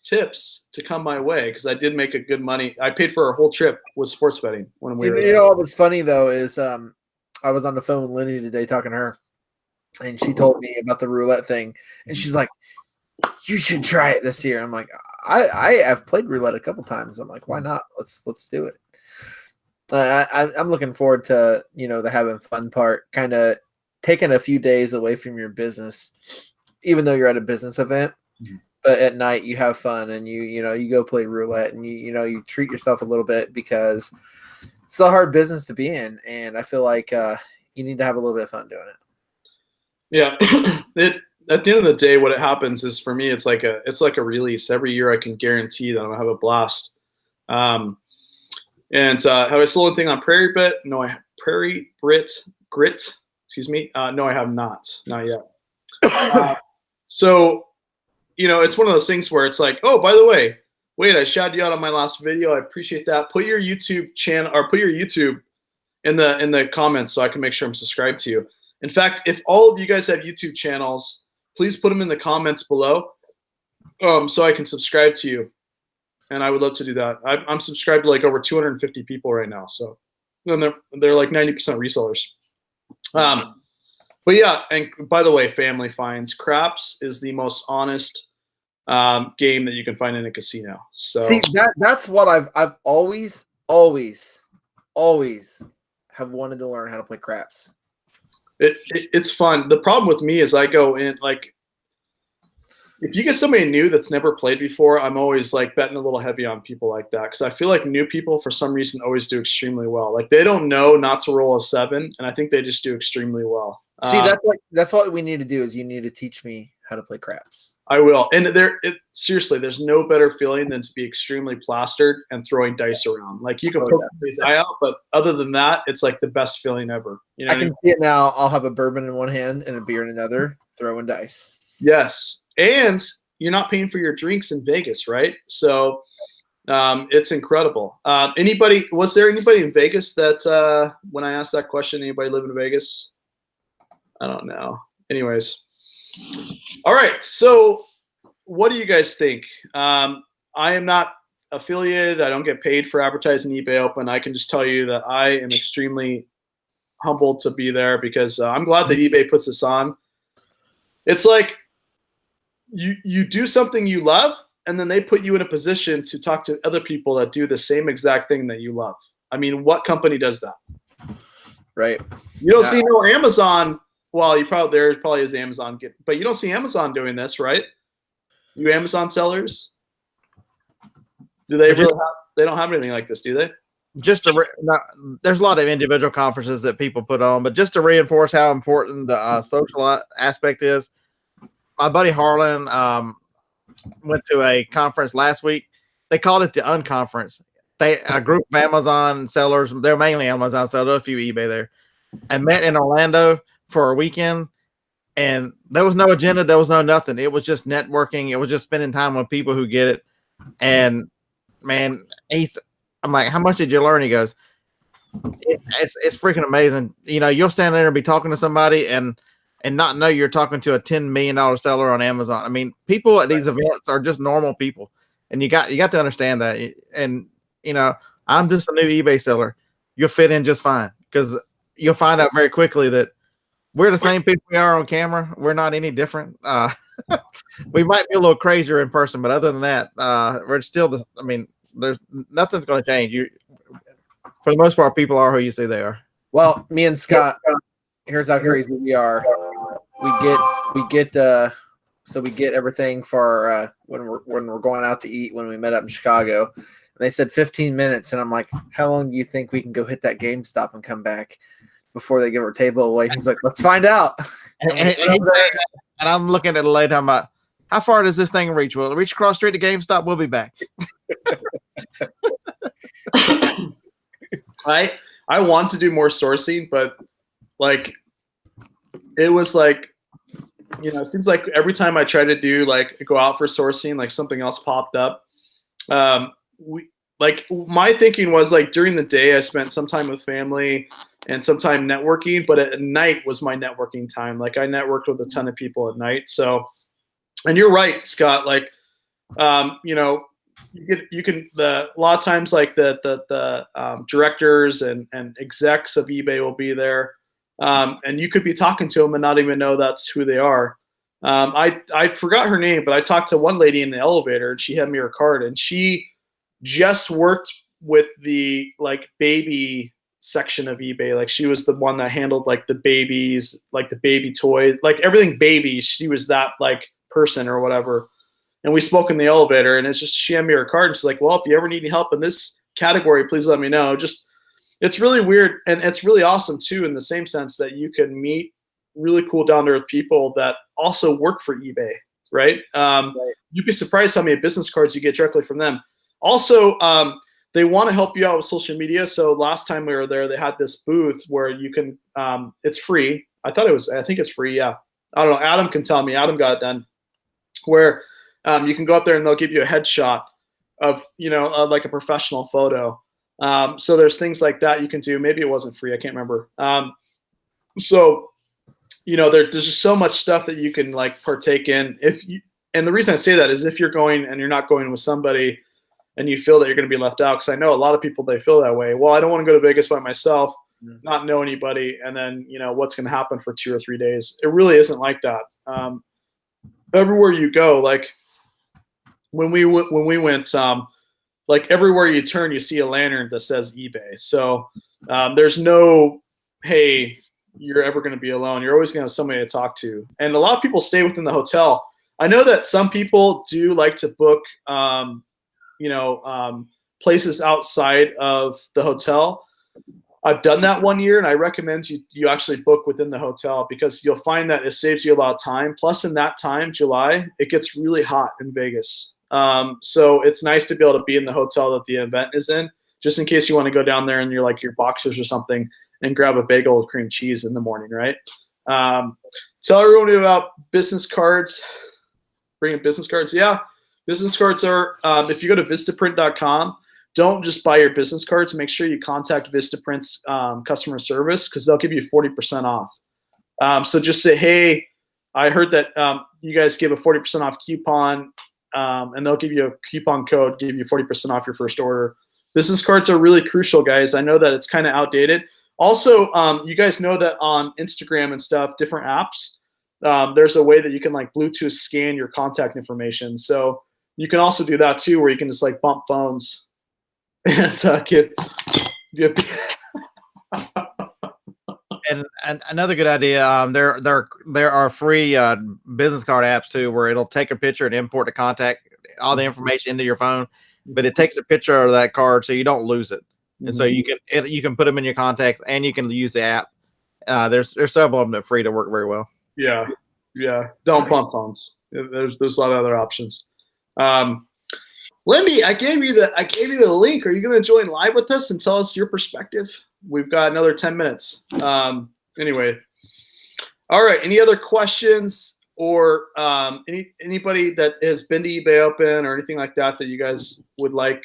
tips to come my way, because I did make a good money. I paid for our whole trip with sports betting when we were. You know what was funny though is I was on the phone with Lenny today talking to her, and she told me about the roulette thing, and she's like, you should try it this year. I'm like, I have played roulette a couple times. I'm like, why not? Let's do it. I'm looking forward to, the having fun part, kind of taking a few days away from your business, even though you're at a business event. Mm-hmm. But at night you have fun and you go play roulette and you treat yourself a little bit, because it's still a hard business to be in, and I feel like you need to have a little bit of fun doing it. Yeah. At the end of the day, what it happens is, for me, it's like a release. Every year I can guarantee that I'm gonna have a blast. And have I sold anything on Prairie Bit? No, Prairie Grit. Excuse me. No, I have not yet. So, it's one of those things where it's like, oh, by the way, wait, I shouted you out on my last video. I appreciate that. Put your YouTube channel, or put your YouTube in the comments so I can make sure I'm subscribed to you. In fact, if all of you guys have YouTube channels, please put them in the comments below, so I can subscribe to you. And I would love to do that. I'm subscribed to like over 250 people right now. So, and they're like 90% resellers. But yeah, and by the way, family finds, craps is the most honest game that you can find in a casino. So see, that's what I've always have wanted to learn how to play craps. It's fun. The problem with me is I go in, like, if you get somebody new that's never played before, I'm always like betting a little heavy on people like that, because I feel like new people for some reason always do extremely well. Like, they don't know not to roll a 7, and I think they just do extremely well. See, that's what we need to do, is you need to teach me how to play craps. I will. And seriously, there's no better feeling than to be extremely plastered and throwing dice around. Like, you can poke somebody's eye out, but other than that, it's like the best feeling ever. I can see it now. I'll have a bourbon in one hand and a beer in another, throwing dice. Yes. And you're not paying for your drinks in Vegas, right? So it's incredible. Was there anybody in Vegas that, when I asked that question, anybody live in Vegas? I don't know. Anyways. All right. So what do you guys think? I am not affiliated. I don't get paid for advertising eBay Open. I can just tell you that I am extremely humbled to be there, because I'm glad that eBay puts this on. It's like you do something you love, and then they put you in a position to talk to other people that do the same exact thing that you love. I mean, what company does that? Right. You don't see no Amazon. Well, there probably is Amazon, but you don't see Amazon doing this, right? You Amazon sellers, do they really have? They don't have anything like this, do they? There's a lot of individual conferences that people put on, but just to reinforce how important the social aspect is, my buddy Harlan went to a conference last week. They called it the Unconference. A group of Amazon sellers, they're mainly Amazon sellers, a few eBay there, and met in Orlando for a weekend, and there was no agenda, there was no nothing. It was just networking. It was just spending time with people who get it. And man, I'm like, how much did you learn? He goes, it's freaking amazing. You'll stand there and be talking to somebody and not know you're talking to a $10 million seller on Amazon. I mean, people at these events are just normal people, and you got to understand that. And I'm just a new eBay seller. You'll fit in just fine, because you'll find out very quickly that we're the same people we are on camera. We're not any different. We might be a little crazier in person, but other than that, we're still there's nothing's going to change. For the most part, people are who you say they are. Well, me and Scott, here's how crazy we are. We get everything for when we're going out to eat, when we met up in Chicago. And they said 15 minutes, and I'm like, how long do you think we can go hit that GameStop and come back before they give our table away? He's like, let's find out. And I'm looking at the late time about, how far does this thing reach? Will it reach across the street to GameStop? We'll be back. I want to do more sourcing, but like, it was like, it seems like every time I try to go out for sourcing, like something else popped up. My thinking was, like, during the day I spent some time with family and some time networking, but at night was my networking time. Like, I networked with a ton of people at night. So, and you're right, Scott, like, a lot of times, like the directors and execs of eBay will be there. And you could be talking to them and not even know that's who they are. I forgot her name, but I talked to one lady in the elevator, and she had me her card, and she just worked with the like baby section of eBay. Like she was the one that handled like the babies, like the baby toys, like everything baby. She was that like person or whatever. And we spoke in the elevator, and it's just she had me her card, and she's like, "Well, if you ever need any help in this category, please let me know." Just it's really weird, and it's really awesome too, in the same sense that you can meet really cool down to earth people that also work for eBay, right? Right. You'd be surprised how many business cards you get directly from them. Also, they want to help you out with social media. So last time we were there, they had this booth where you can, it's free. I think it's free. Yeah. I don't know. Adam can tell me. Adam got it done where you can go up there and they'll give you a headshot of, like a professional photo. So there's things like that you can do. Maybe it wasn't free. I can't remember. There's just so much stuff that you can like partake in. And the reason I say that is if you're going and you're not going with somebody and you feel that you're going to be left out, because I know a lot of people, they feel that way. Well, I don't want to go to Vegas by myself, not know anybody, and then what's going to happen for 2 or 3 days. It really isn't like that. Everywhere you go, like when we went, like everywhere you turn, you see a lantern that says eBay. So there's no, hey, you're ever going to be alone. You're always going to have somebody to talk to. And a lot of people stay within the hotel. I know that some people do like to book, places outside of the hotel. I've done that one year, and I recommend you actually book within the hotel, because you'll find that it saves you a lot of time. Plus, in that time, July, it gets really hot in Vegas. So it's nice to be able to be in the hotel that the event is in, just in case you want to go down there and you're like your boxers or something and grab a bagel with cream cheese in the morning, right? Tell everyone about business cards. Bringing business cards. Yeah, business cards are, if you go to vistaprint.com, don't just buy your business cards. Make sure you contact Vistaprint's customer service, because they'll give you 40% off. So just say, hey, I heard that you guys give a 40% off coupon, and they'll give you a coupon code, give you 40% off your first order. Business cards are really crucial, guys. I know that it's kind of outdated. Also, you guys know that on Instagram and stuff, different apps, there's a way that you can like Bluetooth scan your contact information. So you can also do that too, where you can just like bump phones and get And another good idea, there are free business card apps too, where it'll take a picture and import the contact, all the information into your phone, but it takes a picture of that card so you don't lose it. And so you can put them in your contacts, and you can use the app. There's several of them that are free to work very well. Yeah. Don't bump phones. There's a lot of other options. Lindy, I gave you the link. Are you going to join live with us and tell us your perspective? We've got another 10 minutes. Anyway, all right. Any other questions, or anybody that has been to eBay Open or anything like that you guys would like?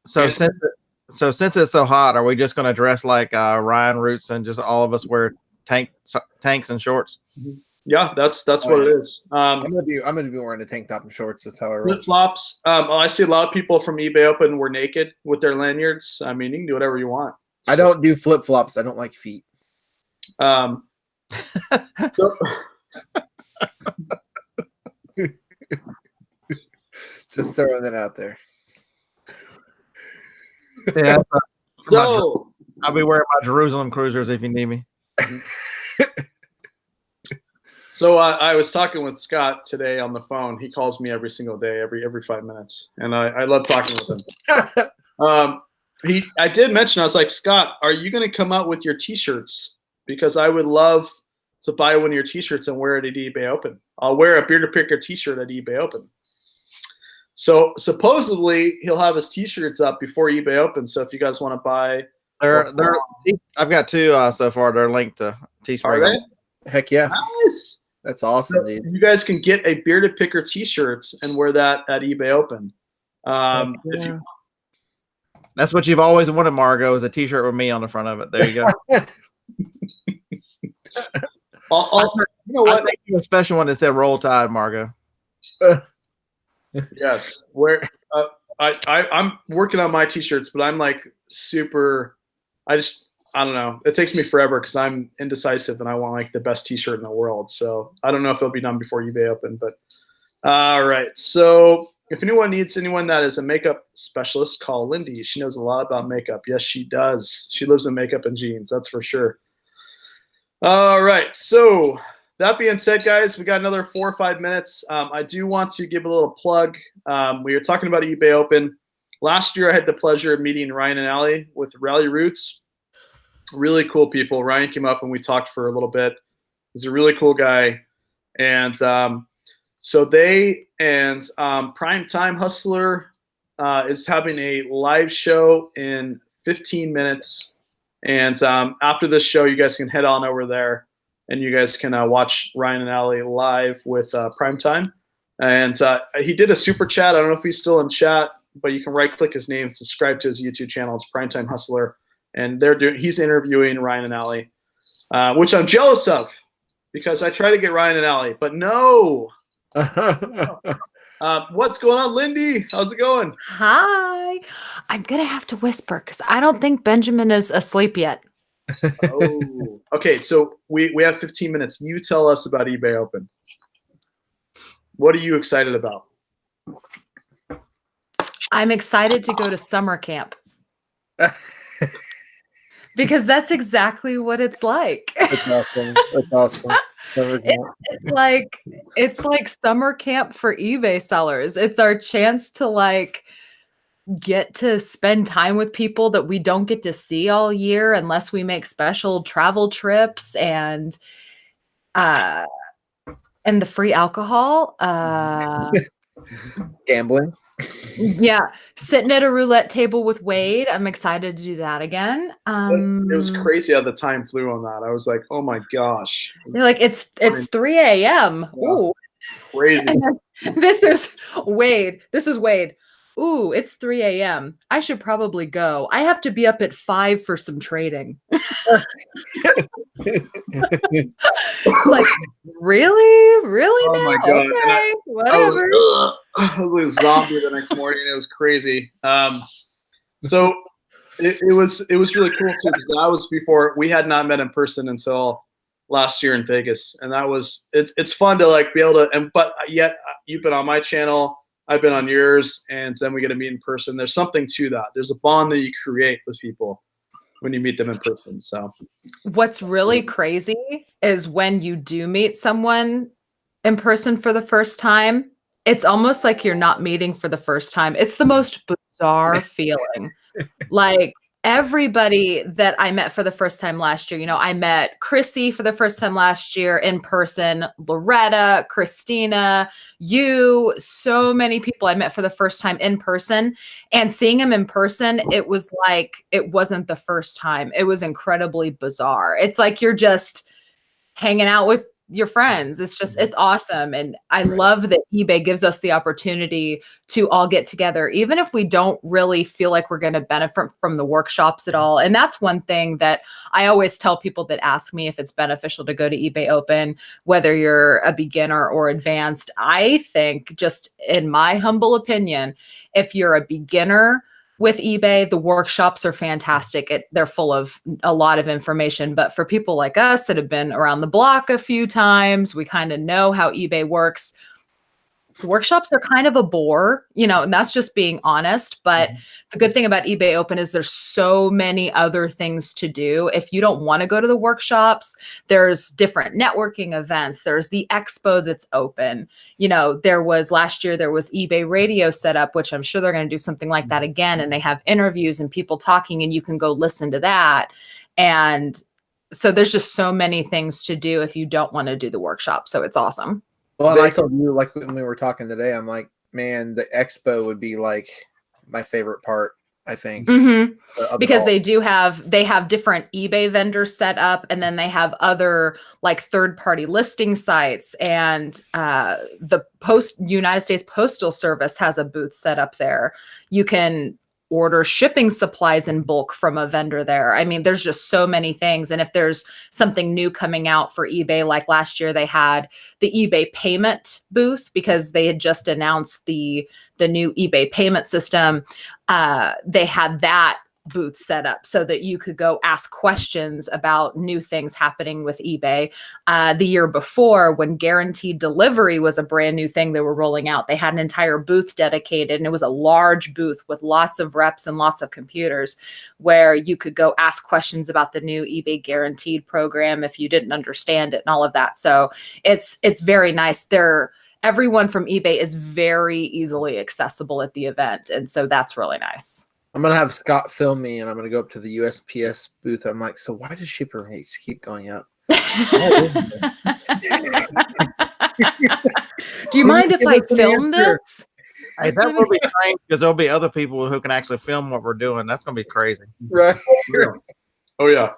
So since it's so hot, are we just going to dress like Ryan Roots and just all of us wear tanks and shorts? Yeah, that's what it is. I'm gonna be wearing a tank top and shorts. That's how I roll. Flip flops. I see a lot of people from eBay Open were naked with their lanyards. I mean, you can do whatever you want. I don't do flip flops. I don't like feet. Just throwing that out there. Yeah. So I'll be wearing my Jerusalem cruisers if you need me. So I was talking with Scott today on the phone. He calls me every single day, every 5 minutes, and I love talking with him. I did mention, I was like, Scott, are you going to come out with your T-shirts? Because I would love to buy one of your T-shirts and wear it at eBay Open. I'll wear a Beer to Picker T-shirt at eBay Open. So supposedly he'll have his T-shirts up before eBay Open. So if you guys want to buy, I've got two so far. They're linked to Teespring. Are they? Heck yeah! Nice. That's awesome, dude. You guys can get a Beer to Picker T-shirts and wear that at eBay Open. If you That's what you've always wanted, Margo, is a T-shirt with me on the front of it. There you go. you know what? I think you a special one that said "Roll Tide," Margo. Yes. Where I'm working on my T-shirts, but I'm like super. I don't know. It takes me forever because I'm indecisive and I want like the best T-shirt in the world. So I don't know if it'll be done before eBay Open, but all right. So if anyone needs anyone that is a makeup specialist, call Lindy. She knows a lot about makeup. Yes, she does. She lives in makeup and jeans. That's for sure. All right. So that being said, guys, we got another 4 or 5 minutes. I do want to give a little plug. We were talking about eBay Open. Last year, I had the pleasure of meeting Ryan and Allie with Rally Roots. Really cool people. Ryan came up and we talked for a little bit. He's a really cool guy. And so they and Prime Time Hustler is having a live show in 15 minutes. And after this show, you guys can head on over there and you guys can watch Ryan and Allie live with Prime Time. And he did a super chat. I don't know if he's still in chat, but you can right click his name, subscribe to his YouTube channel. It's Prime Time Hustler. And he's interviewing Ryan and Allie, which I'm jealous of because I try to get Ryan and Allie, but no. What's going on, Lindy? How's it going? Hi. I'm going to have to whisper because I don't think Benjamin is asleep yet. Oh, okay. So we have 15 minutes. You tell us about eBay Open. What are you excited about? I'm excited to go to summer camp. Because that's exactly what it's like. That's awesome. That's awesome. It's like summer camp for eBay sellers. It's our chance to like get to spend time with people that we don't get to see all year unless we make special travel trips and the free alcohol. Gambling. Yeah, sitting at a roulette table with Wade. I'm excited to do that again. It was crazy how the time flew on that. I was like, oh my gosh. You're like, it's 3 a.m. Yeah. Ooh. Crazy. This is Wade. Ooh, it's 3 a.m. I should probably go. I have to be up at 5 for some trading. It's like, really? Really Oh now? my God. Okay, whatever. I was a zombie the next morning. It was crazy. So it was really cool too because that was before we had not met in person until last year in Vegas, and that was it's fun to like be able to. But yet you've been on my channel, I've been on yours, and then we get to meet in person. There's something to that. There's a bond that you create with people when you meet them in person. So what's really crazy is when you do meet someone in person for the first time, it's almost like you're not meeting for the first time. It's the most bizarre feeling. Like everybody that I met for the first time last year, I met Chrissy for the first time last year in person, Loretta, Christina, you, so many people I met for the first time in person, and seeing them in person, it was like, it wasn't the first time. It was incredibly bizarre. It's like, you're just hanging out with your friends. It's awesome. And I love that eBay gives us the opportunity to all get together, even if we don't really feel like we're going to benefit from the workshops at all. And that's one thing that I always tell people that ask me if it's beneficial to go to eBay Open, whether you're a beginner or advanced. I think, just in my humble opinion, if you're a beginner with eBay, the workshops are fantastic. They're full of a lot of information. But for people like us that have been around the block a few times, we kind of know how eBay works. Workshops are kind of a bore, and that's just being honest. But the good thing about eBay Open is there's so many other things to do. If you don't want to go to the workshops, there's different networking events. There's the expo that's open. Last year, there was eBay Radio set up, which I'm sure they're going to do something like that again. And they have interviews and people talking, and you can go listen to that. And so there's just so many things to do if you don't want to do the workshop. So it's awesome. Well, and I told you, like when we were talking today, I'm like, man, the expo would be like my favorite part, I think. Mm-hmm. Because they have different eBay vendors set up, and then they have other like third-party listing sites, and the United States Postal Service has a booth set up there. You can order shipping supplies in bulk from a vendor there. I mean, there's just so many things. And if there's something new coming out for eBay, like last year they had the eBay payment booth because they had just announced the new eBay payment system. They had that booth set up so that you could go ask questions about new things happening with eBay. The year before, when guaranteed delivery was a brand new thing they were rolling out, they had an entire booth dedicated, and it was a large booth with lots of reps and lots of computers where you could go ask questions about the new eBay guaranteed program if you didn't understand it and all of that. So it's very nice. Everyone from eBay is very easily accessible at the event. And so that's really nice. I'm going to have Scott film me, and I'm going to go up to the USPS booth. I'm like, so why does shipper rates keep going up? Do you mind if I film this? Hey, that will be strange because there'll be other people who can actually film what we're doing. That's going to be crazy. Right. Oh, yeah.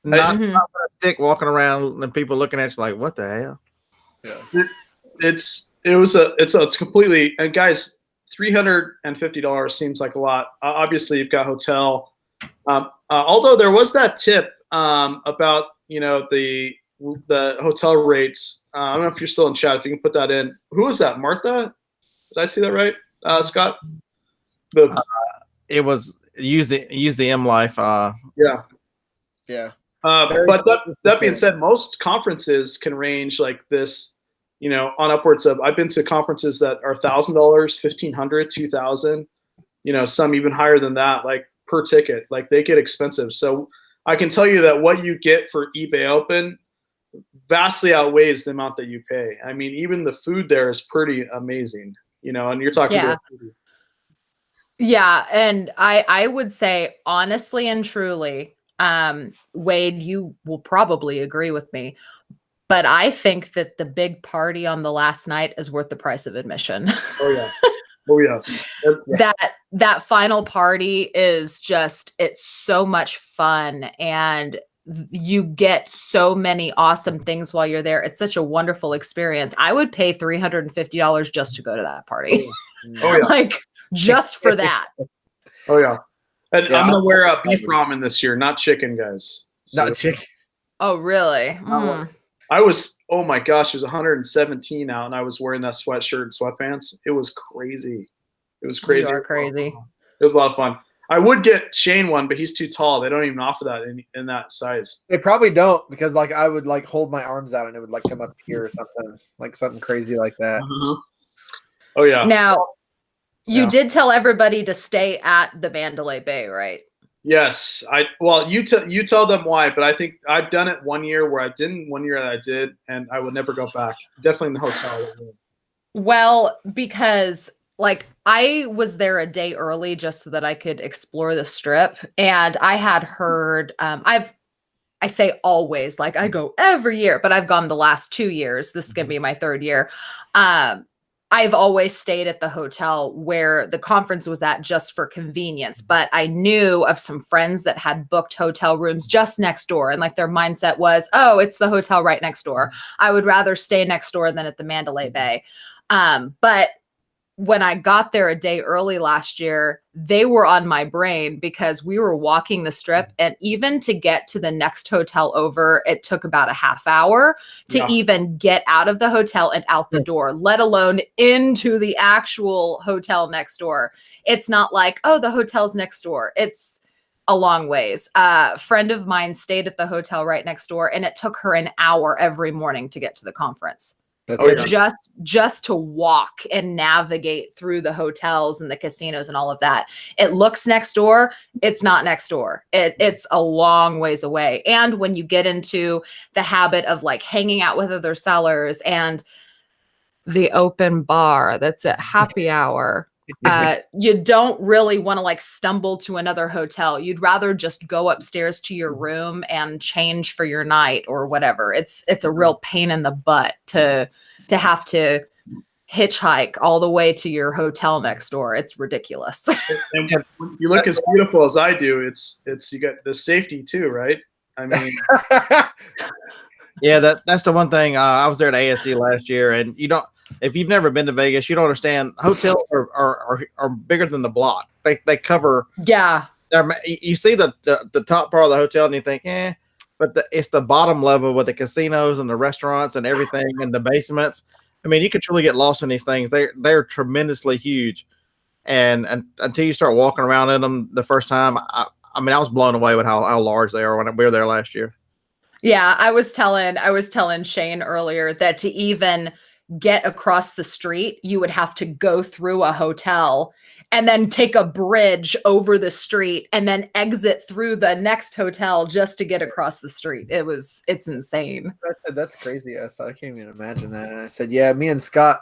Not a stick walking around and people looking at you like, what the hell? Yeah. It's completely, and guys, $350 seems like a lot. Obviously, you've got hotel. Although there was that tip about the hotel rates. I don't know if you're still in chat. If you can put that in. Who was that? Martha? Did I see that right, Scott? It was use the M Life. Yeah. Yeah. But that being said, most conferences can range like this. On upwards of, I've been to conferences that are $1,000, $1,500, $2,000, some even higher than that, like per ticket, like they get expensive. So I can tell you that what you get for eBay Open vastly outweighs the amount that you pay. I mean, even the food there is pretty amazing, and you're talking to a foodie. Yeah. And I would say honestly and truly, Wade, you will probably agree with me, but I think that the big party on the last night is worth the price of admission. Oh yeah. Oh yes. That final party is it's so much fun, and you get so many awesome things while you're there. It's such a wonderful experience. I would pay $350 just to go to that party. Oh yeah. Like just for that. Oh yeah. And I'm gonna wear a beef ramen this year, not chicken, guys. So, not chicken. Oh really? I was, oh my gosh, it was 117 out, and I was wearing that sweatshirt and sweatpants. It was crazy. It was crazy. You are crazy. It was a lot of fun. I would get Shane one, but he's too tall. They don't even offer that in that size. They probably don't, because like I would like hold my arms out and it would like come up here or something, like something crazy like that. Oh yeah. Now, you did tell everybody to stay at the Mandalay Bay, right? Yes, you tell them why, but I think I've done it one year where I didn't, one year that I did, and I would never go back. Definitely in the hotel. Well, because like I was there a day early just so that I could explore the strip, and I had heard I say always, like I go every year, but I've gone the last 2 years. This is gonna be my third year. I've always stayed at the hotel where the conference was at just for convenience, but I knew of some friends that had booked hotel rooms just next door. And like their mindset was, oh, it's the hotel right next door. I would rather stay next door than at the Mandalay Bay. But when I got there a day early last year, they were on my brain because we were walking the strip, and even to get to the next hotel over, it took about a half hour to even get out of the hotel and out the door, let alone into the actual hotel next door. It's not like, oh, the hotel's next door. It's a long ways. A friend of mine stayed at the hotel right next door, and it took her an hour every morning to get to the conference. Just to walk and navigate through the hotels and the casinos and all of that. It looks next door. It's not next door. It's a long ways away. And when you get into the habit of like hanging out with other sellers and the open bar that's at happy hour, you don't really want to like stumble to another hotel. You'd rather just go upstairs to your room and change for your night or whatever. It's a real pain in the butt to have to hitchhike all the way to your hotel next door. It's ridiculous. And when you look as beautiful as I do, it's you got the safety too, right? I mean, yeah, that's the one thing. I was there at ASD last year, and if you've never been to Vegas, you don't understand. Hotels are bigger than the block. They cover. Yeah. You see the top part of the hotel, and you think, but it's the bottom level with the casinos and the restaurants and everything and the basements. I mean, you can truly get lost in these things. They're tremendously huge, and until you start walking around in them the first time, I mean, I was blown away with how large they are when we were there last year. Yeah, I was telling Shane earlier that to even get across the street, you would have to go through a hotel and then take a bridge over the street and then exit through the next hotel just to get across the street. It's insane. I said, that's crazy. I can't even imagine that. And I said, yeah, me and Scott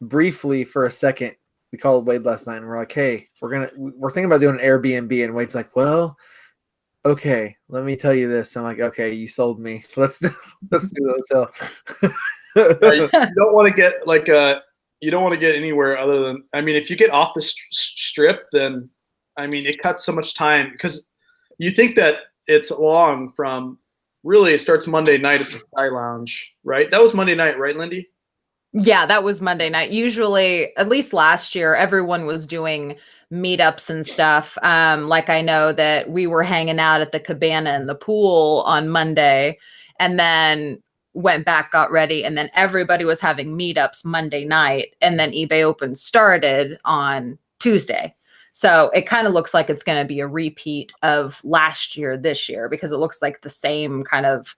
briefly for a second, we called Wade last night and we're like, hey, we're thinking about doing an Airbnb. And Wade's like, well, okay, let me tell you this. I'm like, okay, you sold me. Let's do the hotel. You don't want to get you don't want to get anywhere other than, I mean, if you get off the strip, then I mean, it cuts so much time because you think that it's long from, really it starts Monday night at the Sky Lounge, right? That was Monday night, right, Lindy? Yeah, that was Monday night. Usually, at least last year, everyone was doing meetups and stuff. Like I know that we were hanging out at the cabana and the pool on Monday and then went back, got ready, and then everybody was having meetups Monday night. And then eBay Open started on Tuesday. So it kind of looks like it's going to be a repeat of last year, this year, because it looks like the same kind of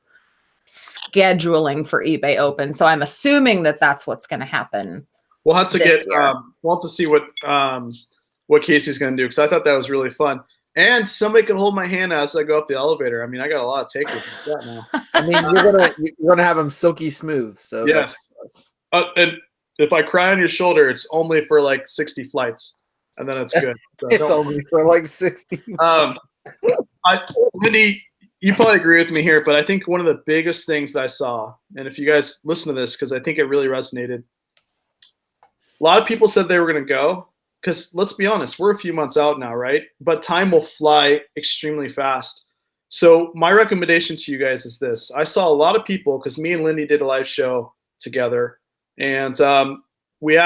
scheduling for eBay Open. So I'm assuming that that's what's going to happen. We'll have to we'll have to see what Casey's going to do, because I thought that was really fun. And somebody can hold my hand as I go up the elevator. I mean, I got a lot of takers with that now. I mean, you're gonna have them silky smooth. So yes. And if I cry on your shoulder, it's only for like 60 flights, and then it's good. So it's only for like 60. Lindy, you probably agree with me here, but I think one of the biggest things that I saw, and if you guys listen to this, because I think it really resonated, a lot of people said they were going to go, because let's be honest, we're a few months out now, right? But time will fly extremely fast. So my recommendation to you guys is this. I saw a lot of people, because me and Lindy did a live show together, and we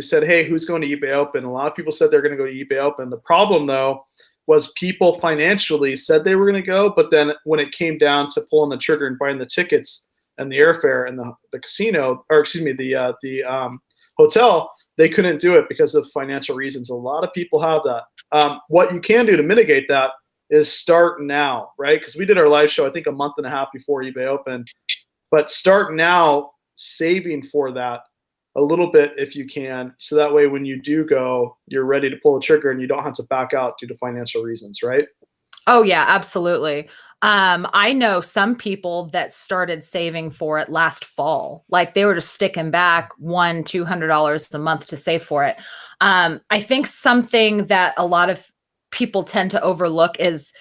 said, hey, who's going to eBay Open? A lot of people said they're going to go to eBay Open. The problem, though, was people financially said they were going to go, but then when it came down to pulling the trigger and buying the tickets and the airfare and the casino, or excuse me, the hotel, they couldn't do it because of financial reasons. A lot of people have that. What you can do to mitigate that is start now, right? Because we did our live show, I think, a month and a half before eBay Open. But start now saving for that a little bit if you can, so that way when you do go, you're ready to pull the trigger and you don't have to back out due to financial reasons, right? Oh yeah, absolutely. I know some people that started saving for it last fall. Like they were just sticking back $200 a month to save for it. I think something that a lot of people tend to overlook is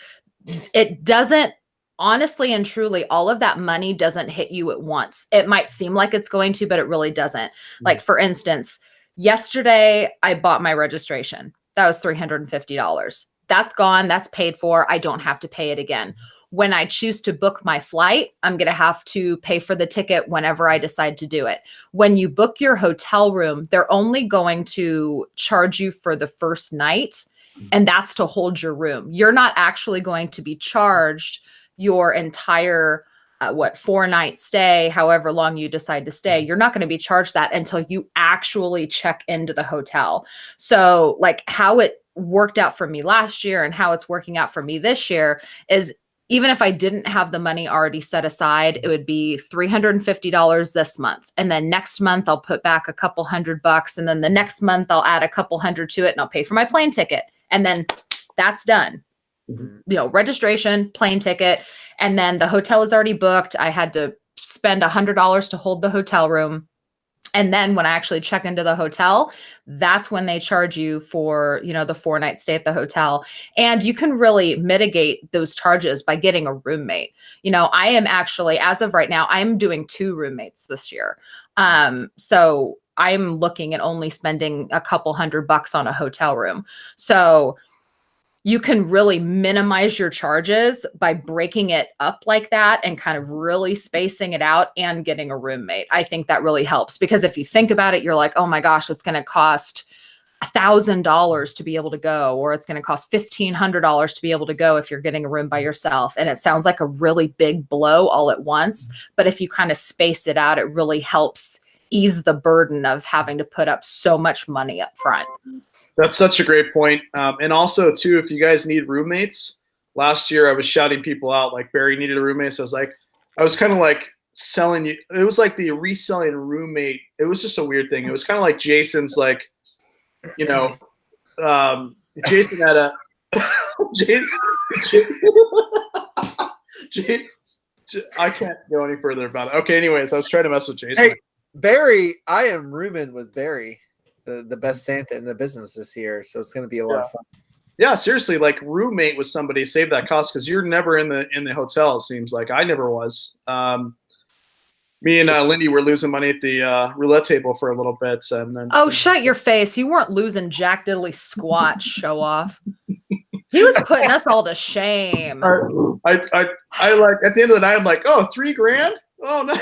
it doesn't, honestly and truly, all of that money doesn't hit you at once. It might seem like it's going to, but it really doesn't. Like for instance, yesterday I bought my registration. That was $350. That's gone. That's paid for. I don't have to pay it again. When I choose to book my flight, I'm going to have to pay for the ticket whenever I decide to do it. When you book your hotel room, they're only going to charge you for the first night, and that's to hold your room. You're not actually going to be charged your entire 4-night stay, however long you decide to stay. You're not going to be charged that until you actually check into the hotel. So like how it worked out for me last year and how it's working out for me this year is, even if I didn't have the money already set aside, it would be $350 this month. And then next month I'll put back a couple $100. And then the next month I'll add a couple hundred to it and I'll pay for my plane ticket. And then that's done. You know, registration, plane ticket, and then the hotel is already booked. I had to spend $100 to hold the hotel room. And then when I actually check into the hotel, that's when they charge you for, you know, the 4-night stay at the hotel. And you can really mitigate those charges by getting a roommate. You know, I am actually, as of right now, I'm doing 2 roommates this year. So I'm looking at only spending a couple $100 on a hotel room. So you can really minimize your charges by breaking it up like that and kind of really spacing it out and getting a roommate. I think that really helps, because if you think about it, you're like, oh my gosh, it's going to cost $1,000 to be able to go, or it's going to cost $1,500 to be able to go if you're getting a room by yourself. And it sounds like a really big blow all at once. But if you kind of space it out, it really helps ease the burden of having to put up so much money up front. That's such a great point. And also, too, if you guys need roommates, last year I was shouting people out, like Barry needed a roommate. So I was kind of like selling you. It was like the reselling roommate. It was just a weird thing. It was kind of like Jason's, like, you know, Jason had a Jason, I can't go any further about it. Okay, anyways, I was trying to mess with Jason. Hey, Barry, I am rooming with Barry, the best Santa in the business this year, so it's going to be a lot of fun. Yeah, seriously, like roommate with somebody, save that cost, because you're never in the hotel. It seems like I never was. Me and Lindy were losing money at the roulette table for a little bit, and then shut your face! You weren't losing jack diddly squat. Show off. He was putting us all to shame. I like at the end of the night, I'm like, oh, $3,000. Oh no.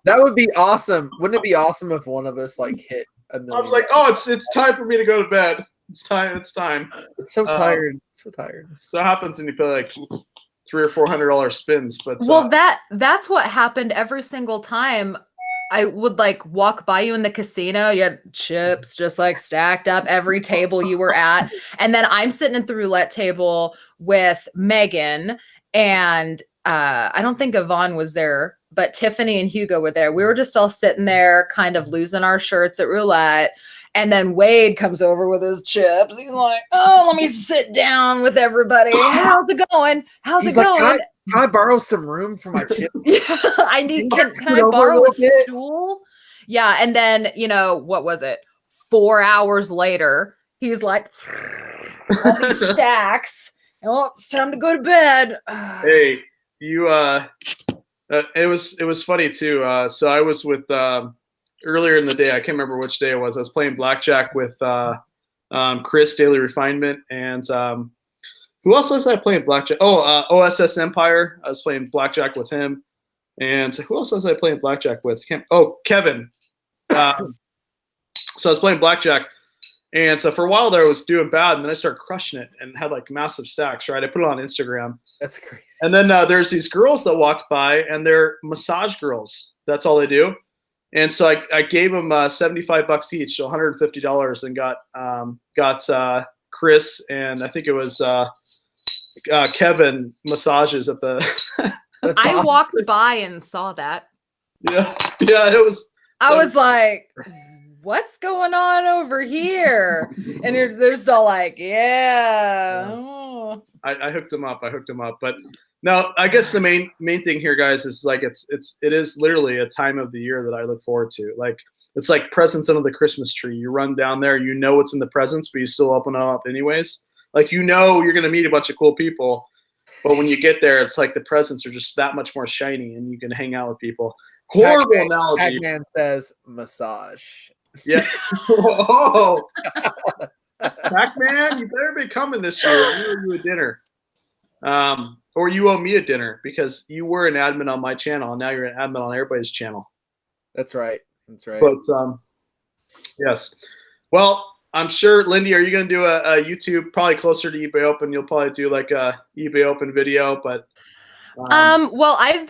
That would be awesome. Wouldn't it be awesome if one of us like hit $1 million? I was like, oh, it's time for me to go to bed. It's time. It's time. It's so tired. So tired. That happens when you play like $300 or $400 spins. But well, that's what happened every single time. I would like walk by you in the casino. You had chips just like stacked up every table you were at, and then I'm sitting at the roulette table with Megan, and I don't think Yvonne was there, but Tiffany and Hugo were there. We were just all sitting there, kind of losing our shirts at roulette. And then Wade comes over with his chips. He's like, "Oh, let me sit down with everybody. How's it going? How's it going? Can I borrow some room for my chips? I need. Can I borrow a stool? Yeah." And then, you know, what was it? 4 hours later, he's like, all these stacks. Oh, it's time to go to bed. Hey, you. It was funny too. So I was with earlier in the day. I can't remember which day it was. I was playing blackjack with Chris Daily Refinement, and who else was I playing blackjack? Oh, OSS Empire. I was playing blackjack with him, and who else was I playing blackjack with? Kevin. So I was playing blackjack, and so for a while there I was doing bad, and then I started crushing it and had like massive stacks. Right, I put it on Instagram. That's crazy. And then there's these girls that walked by, and they're massage girls. That's all they do. And so I gave them $75 each, so $150, and got Chris and I think it was Kevin massages at the. I walked by and saw that. Yeah, it was. I was like, "What's going on over here?" And they're still like, "Yeah." Oh. I hooked him up. But now I guess the main thing here, guys, is like it is literally a time of the year that I look forward to. Like it's like presents under the Christmas tree. You run down there, you know what's in the presents, but you still open them up anyways. Like you know you're gonna meet a bunch of cool people, but when you get there, it's like the presents are just that much more shiny, and you can hang out with people. Horrible analogy. Pac-Man says massage. Yeah. Oh. Pac-Man, you better be coming this year. I owe you a dinner. Or you owe me a dinner because you were an admin on my channel, and now you're an admin on everybody's channel. That's right. That's right. But yes. Well, I'm sure, Lindy, are you going to do a YouTube probably closer to eBay Open? You'll probably do like a eBay Open video, but well, I've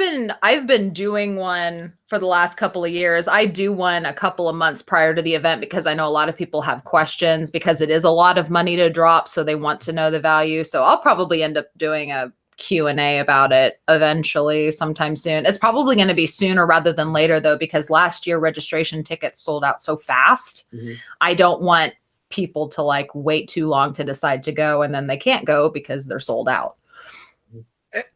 been doing one for the last couple of years. I do one a couple of months prior to the event because I know a lot of people have questions because it is a lot of money to drop, so they want to know the value. So I'll probably end up doing a Q&A about it eventually sometime soon. It's probably going to be sooner rather than later though, because last year registration tickets sold out so fast. Mm-hmm. I don't want people to like wait too long to decide to go and then they can't go because they're sold out.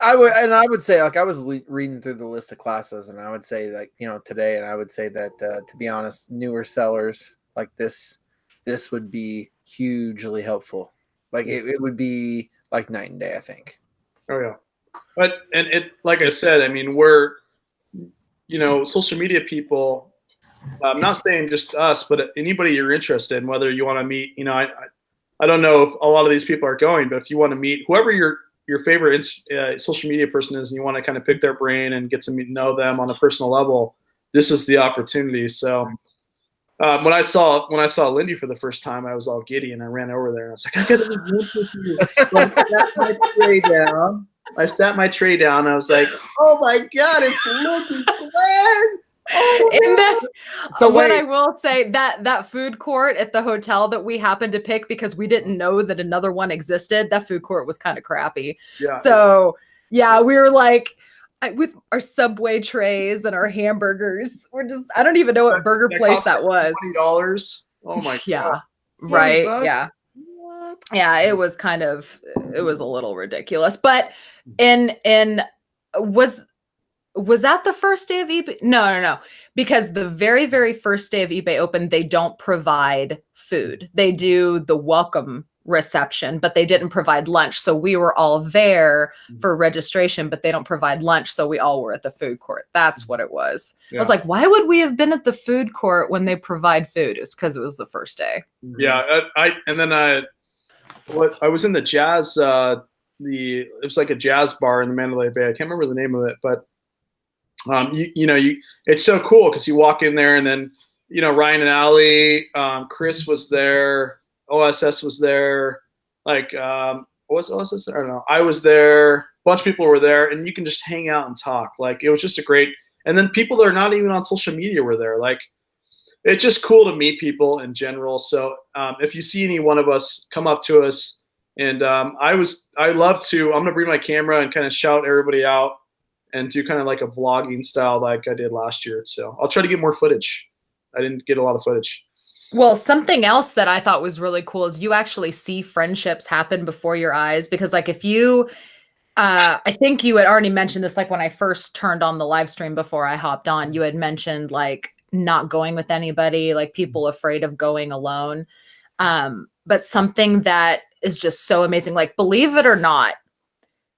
I would say, like, I was reading through the list of classes, and I would say, like, you know, today, and I would say that, to be honest, newer sellers like this would be hugely helpful. Like, it would be like night and day, I think. Oh yeah, but and it, like I said, I mean, we're, you know, social media people. I'm not saying just us, but anybody you're interested in, whether you want to meet, you know, I don't know if a lot of these people are going, but if you want to meet whoever your favorite social media person is, and you want to kind of pick their brain and get to know them on a personal level, this is the opportunity. So when I saw Lindy for the first time, I was all giddy, and I ran over there and I was like, I got to be with you. So I sat my tray down. I sat my tray down. I was like, oh my God, it's Lindy Glenn. And then, So what I wait. will say, that food court at the hotel that we happened to pick because we didn't know that another one existed, that food court was kind of crappy. Yeah. So yeah, we were like with our Subway trays and our hamburgers. We're just, I don't even know what burger place cost that like was. $20. Oh my Yeah. god. Right. $20? Yeah. What? Yeah, it was a little ridiculous. But was was that the first day of eBay? No. Because the very, very first day of eBay Open, they don't provide food. They do the welcome reception, but they didn't provide lunch. So we were all there for registration, but they don't provide lunch. So we all were at the food court. That's what it was. I was like, why would we have been at the food court when they provide food? It's because it was the first day. Yeah. I was in the jazz, it was like a jazz bar in the Mandalay Bay. I can't remember the name of it, but it's so cool because you walk in there and then, Ryan and Allie, Chris was there, OSS was there, like, was OSS there? I don't know. I was there, a bunch of people were there, and you can just hang out and talk. Like, it was just a great, and then people that are not even on social media were there. Like, it's just cool to meet people in general. So if you see any one of us, come up to us. And I'm going to bring my camera and kind of shout everybody out and do kind of like a vlogging style like I did last year. So I'll try to get more footage. I didn't get a lot of footage. Well, something else that I thought was really cool is you actually see friendships happen before your eyes, because like if you, I think you had already mentioned this, like when I first turned on the live stream before I hopped on, you had mentioned like not going with anybody, like people afraid of going alone. But something that is just so amazing, like believe it or not,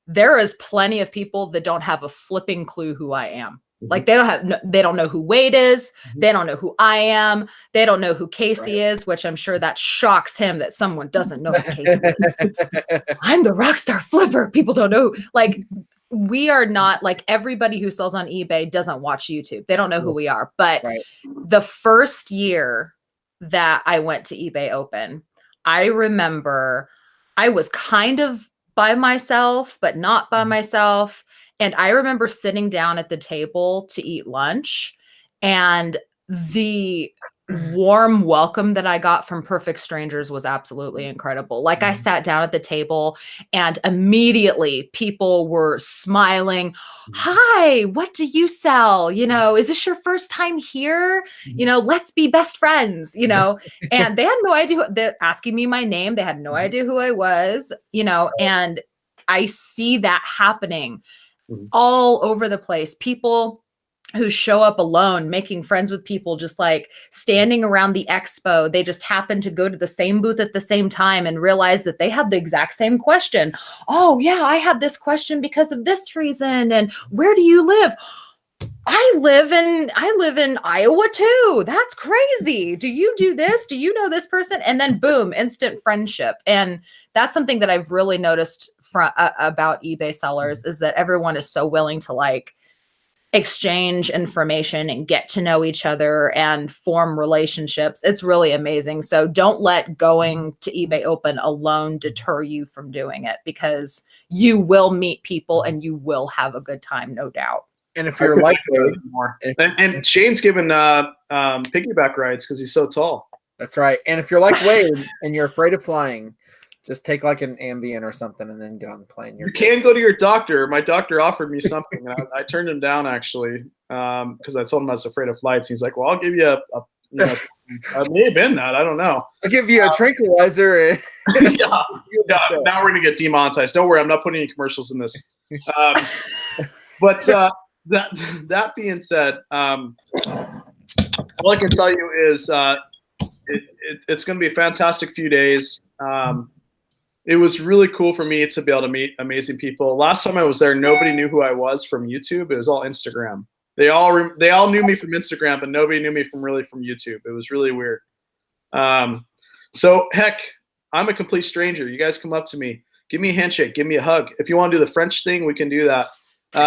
there is plenty of people that don't have a flipping clue who I am. Like they don't know who Wade is. They don't know who I am. They don't know who Casey is, which I'm sure that shocks him that someone doesn't know who Casey is. I'm the rockstar flipper. People don't know. Like we are not like everybody who sells on eBay doesn't watch YouTube. They don't know who we are. But the first year that I went to eBay Open, I remember I was kind of by myself, but not by myself. And I remember sitting down at the table to eat lunch, and the warm welcome that I got from perfect strangers was absolutely incredible. Like I sat down at the table and immediately people were smiling. Hi, what do you sell? Is this your first time here? Let's be best friends, and they had no idea. They're asking me my name. They had no idea who I was, and I see that happening all over the place. People who show up alone, making friends with people, just like standing around the expo. They just happen to go to the same booth at the same time and realize that they had the exact same question. Oh yeah, I had this question because of this reason. And where do you live? I live in Iowa too. That's crazy. Do you do this? Do you know this person? And then boom, instant friendship. And that's something that I've really noticed about eBay sellers is that everyone is so willing to like exchange information and get to know each other and form relationships. It's really amazing. So don't let going to eBay Open alone deter you from doing it, because you will meet people and you will have a good time, no doubt. And if you're like more, and Shane's given piggyback rides because he's so tall. That's right. And if you're like Wade and you're afraid of flying, just take like an Ambien or something and then get on the plane. You can go to your doctor. My doctor offered me something, and I turned him down actually because I told him I was afraid of flights. He's like, "Well, I'll give you it may have been that. I don't know. I'll give you a tranquilizer." Yeah. Now we're gonna get demonetized. Don't worry, I'm not putting any commercials in this. But that being said, all I can tell you is it's going to be a fantastic few days. It was really cool for me to be able to meet amazing people. Last time I was there, nobody knew who I was from YouTube. It was all Instagram. They all knew me from Instagram, but nobody knew me from YouTube. It was really weird. So heck, I'm a complete stranger. You guys come up to me, give me a handshake, give me a hug. If you want to do the French thing, we can do that. When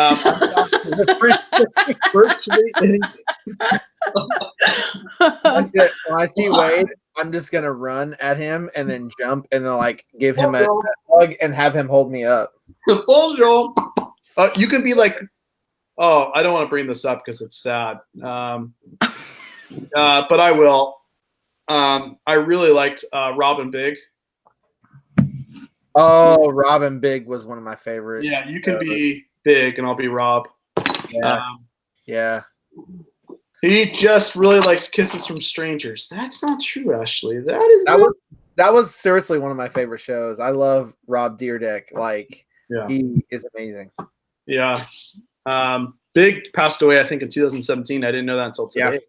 I see Wade, I'm just gonna run at him and then jump and then like give him a hug and have him hold me up. Bonjour. You can be like, Oh, I don't want to bring this up because it's sad. But I will. I really liked Robin Big. Oh, Robin Big was one of my favorite. Yeah, you can be Big and I'll be Rob. Yeah. Yeah. He just really likes kisses from strangers. That's not true, Ashley. That was seriously one of my favorite shows. I love Rob Deerdeck. Like, he is amazing. Yeah. Big passed away, I think, in 2017. I didn't know that until today.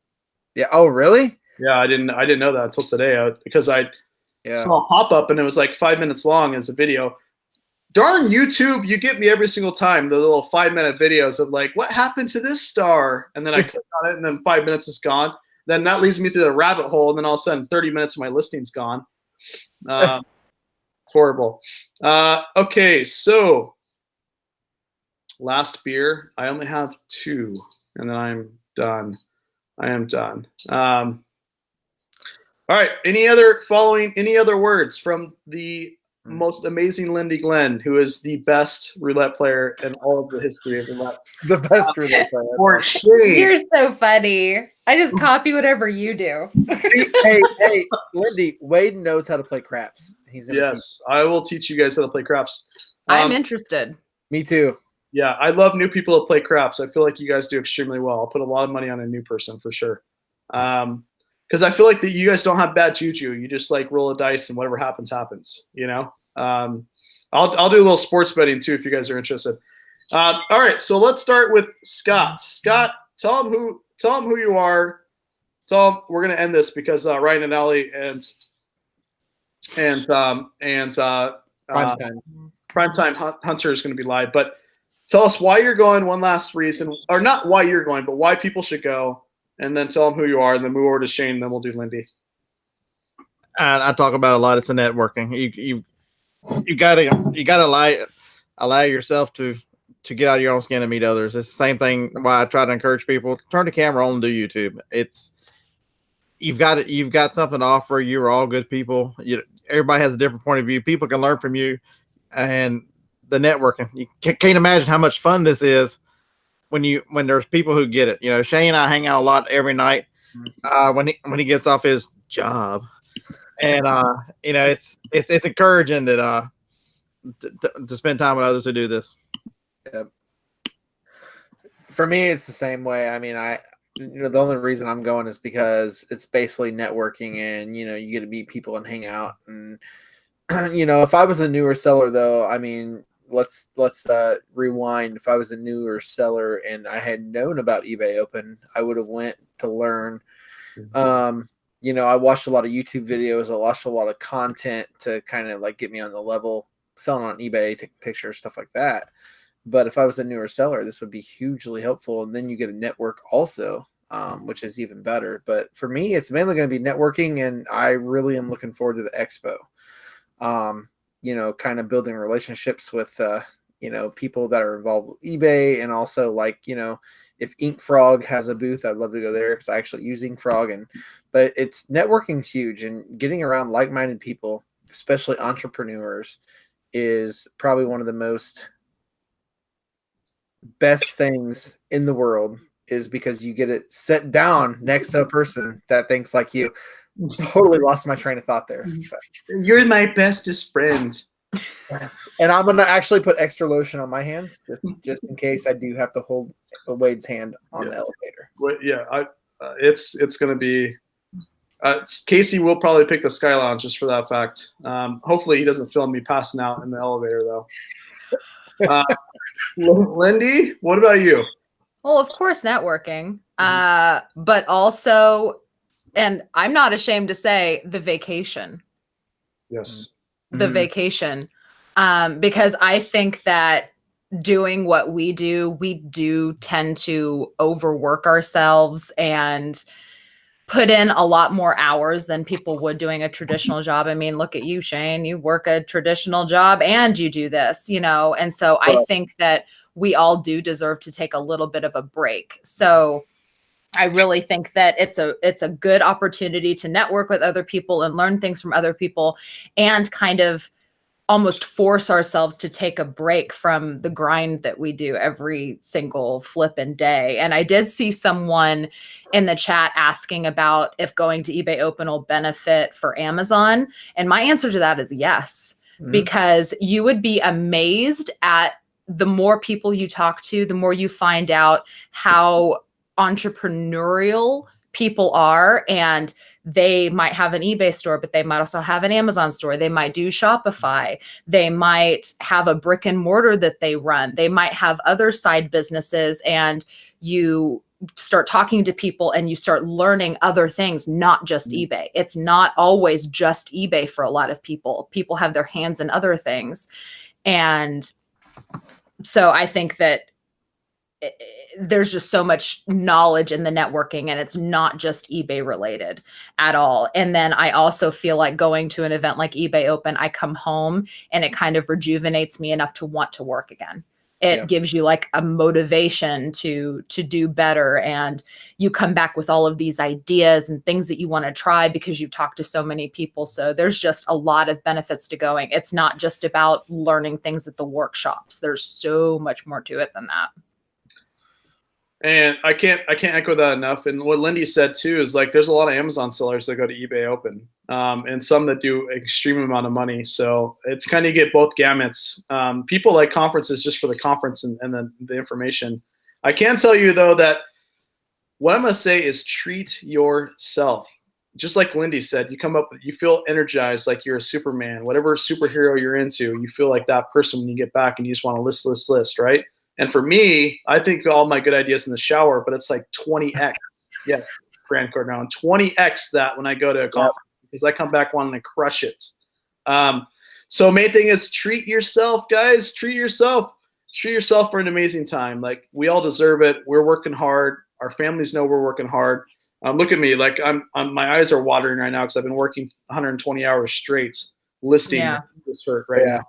Yeah. Oh, really? Yeah, I didn't know that until today because I saw a pop up and it was like 5 minutes long as a video. Darn YouTube, you get me every single time. The little 5-minute videos of like, what happened to this star? And then I click on it and then 5 minutes is gone. Then that leads me through the rabbit hole. And then all of a sudden 30 minutes of my listing's gone. Horrible. Okay, so last beer. I only have 2 and then I'm done. I am done. All right. Any other words from the most amazing Lindy Glenn, who is the best roulette player in all of the history of roulette? The best roulette player. For shame. You're so funny. I just copy whatever you do. hey, Lindy, Wade knows how to play craps. Yes, I will teach you guys how to play craps. I'm interested. Me too. Yeah, I love new people that play craps. I feel like you guys do extremely well. I'll put a lot of money on a new person for sure. Because I feel like that you guys don't have bad juju. You just like roll a dice and whatever happens, happens. You know. I'll do a little sports betting too if you guys are interested. All right, so let's start with Scott. Scott, tell him who you are. Tell him we're gonna end this because Ryan and Ellie and Primetime Hunter is gonna be live. But tell us why you're going. One last reason, or not why you're going, but why people should go. And then tell them who you are, and then move over to Shane, and then we'll do Lindy. I talk about a lot. It's the networking. You gotta allow yourself to get out of your own skin and meet others. It's the same thing. Why I try to encourage people: turn the camera on and do YouTube. You've got something to offer. You're all good people. Everybody has a different point of view. People can learn from you, and the networking. You can't imagine how much fun this is when there's people who get it. Shane and I hang out a lot every night when he gets off his job, and it's encouraging that to spend time with others who do this. Yep. For me, it's the same way. I mean, the only reason I'm going is because it's basically networking, and you get to meet people and hang out. And if I was a newer seller, though, I mean, let's rewind. If I was a newer seller and I had known about eBay Open, I would have went to learn. I watched a lot of YouTube videos. I watched a lot of content to kind of like get me on the level, selling on eBay, taking pictures, stuff like that. But if I was a newer seller, this would be hugely helpful. And then you get a network also, which is even better. But for me, it's mainly going to be networking, and I really am looking forward to the expo. Kind of building relationships with, people that are involved with eBay, and also if Ink Frog has a booth, I'd love to go there because I actually use Ink Frog. But it's networking's huge, and getting around like-minded people, especially entrepreneurs, is probably one of the most best things in the world, is because you get it set down next to a person that thinks like you. Totally lost my train of thought there. You're my bestest friend. And I'm gonna actually put extra lotion on my hands just in case I do have to hold Wade's hand on the elevator. Well, yeah, it's gonna be. Casey will probably pick the Sky Lounge just for that fact. Hopefully, he doesn't film me passing out in the elevator though. Lindy, what about you? Well, of course, networking, but also, and I'm not ashamed to say, the vacation. Yes. The vacation. Because I think that doing what we do tend to overwork ourselves and put in a lot more hours than people would doing a traditional job. I mean, look at you, Shane. You work a traditional job and you do this, and so I think that we all do deserve to take a little bit of a break. So I really think that it's a good opportunity to network with other people and learn things from other people, and kind of almost force ourselves to take a break from the grind that we do every single flipping day. And I did see someone in the chat asking about if going to eBay Open will benefit for Amazon. And my answer to that is yes, because you would be amazed at the more people you talk to, the more you find out how entrepreneurial people are. And they might have an eBay store, but they might also have an Amazon store. They might do Shopify. They might have a brick and mortar that they run. They might have other side businesses, and you start talking to people and you start learning other things, not just eBay. It's not always just eBay for a lot of people. People have their hands in other things. And so I think that there's just so much knowledge in the networking, and it's not just eBay related at all. And then I also feel like going to an event like eBay Open, I come home and it kind of rejuvenates me enough to want to work again. It gives you like a motivation to do better, and you come back with all of these ideas and things that you want to try because you've talked to so many people. So there's just a lot of benefits to going. It's not just about learning things at the workshops. There's so much more to it than that. And I can't echo that enough. And what Lindy said too is like there's a lot of Amazon sellers that go to eBay Open, and some that do extreme amount of money. So it's kind of get both gamuts. People like conferences just for the conference and the information. I can tell you though that what I'm gonna say is treat yourself. Just like Lindy said, you come up, you feel energized like you're a Superman, whatever superhero you're into, you feel like that person when you get back and you just want to list, right? And for me, I think all my good ideas in the shower, but it's like 20x. Yes, Grand Cardone, 20x that when I go to a conference, because I come back wanting to crush it. So main thing is treat yourself, guys. Treat yourself. Treat yourself for an amazing time. Like we all deserve it. We're working hard. Our families know we're working hard. Look at me, like I'm my eyes are watering right now because I've been working 120 hours straight listing this hurt right now.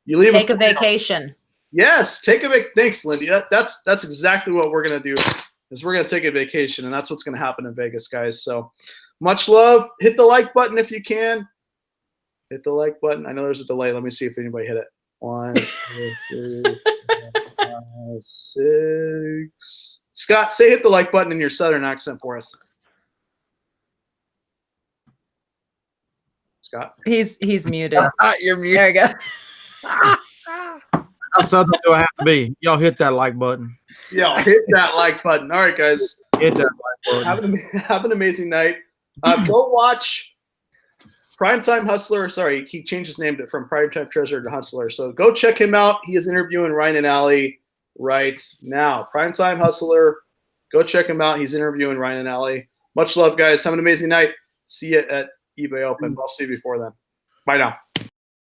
You leave. Take a vacation. Yes, take a thanks, Lindy. That's exactly what we're gonna do. Is we're gonna take a vacation, and that's what's gonna happen in Vegas, guys. So much love. Hit the like button if you can. Hit the like button. I know there's a delay. Let me see if anybody hit it. 1, 2, 3, 4, 5, 6. Scott, say hit the like button in your Southern accent for us. Scott, he's muted. You're muted. There you go. How Southern do I have to be? Y'all hit that like button. Y'all hit that like button. All right, guys. Hit that like button. Have an amazing night. Go watch Primetime Hustler. Sorry, he changed his name from Primetime Treasure to Hustler. So go check him out. He is interviewing Ryan and Allie right now. Primetime Hustler. Go check him out. He's interviewing Ryan and Allie. Much love, guys. Have an amazing night. See you at eBay Open. I'll see you before then. Bye now.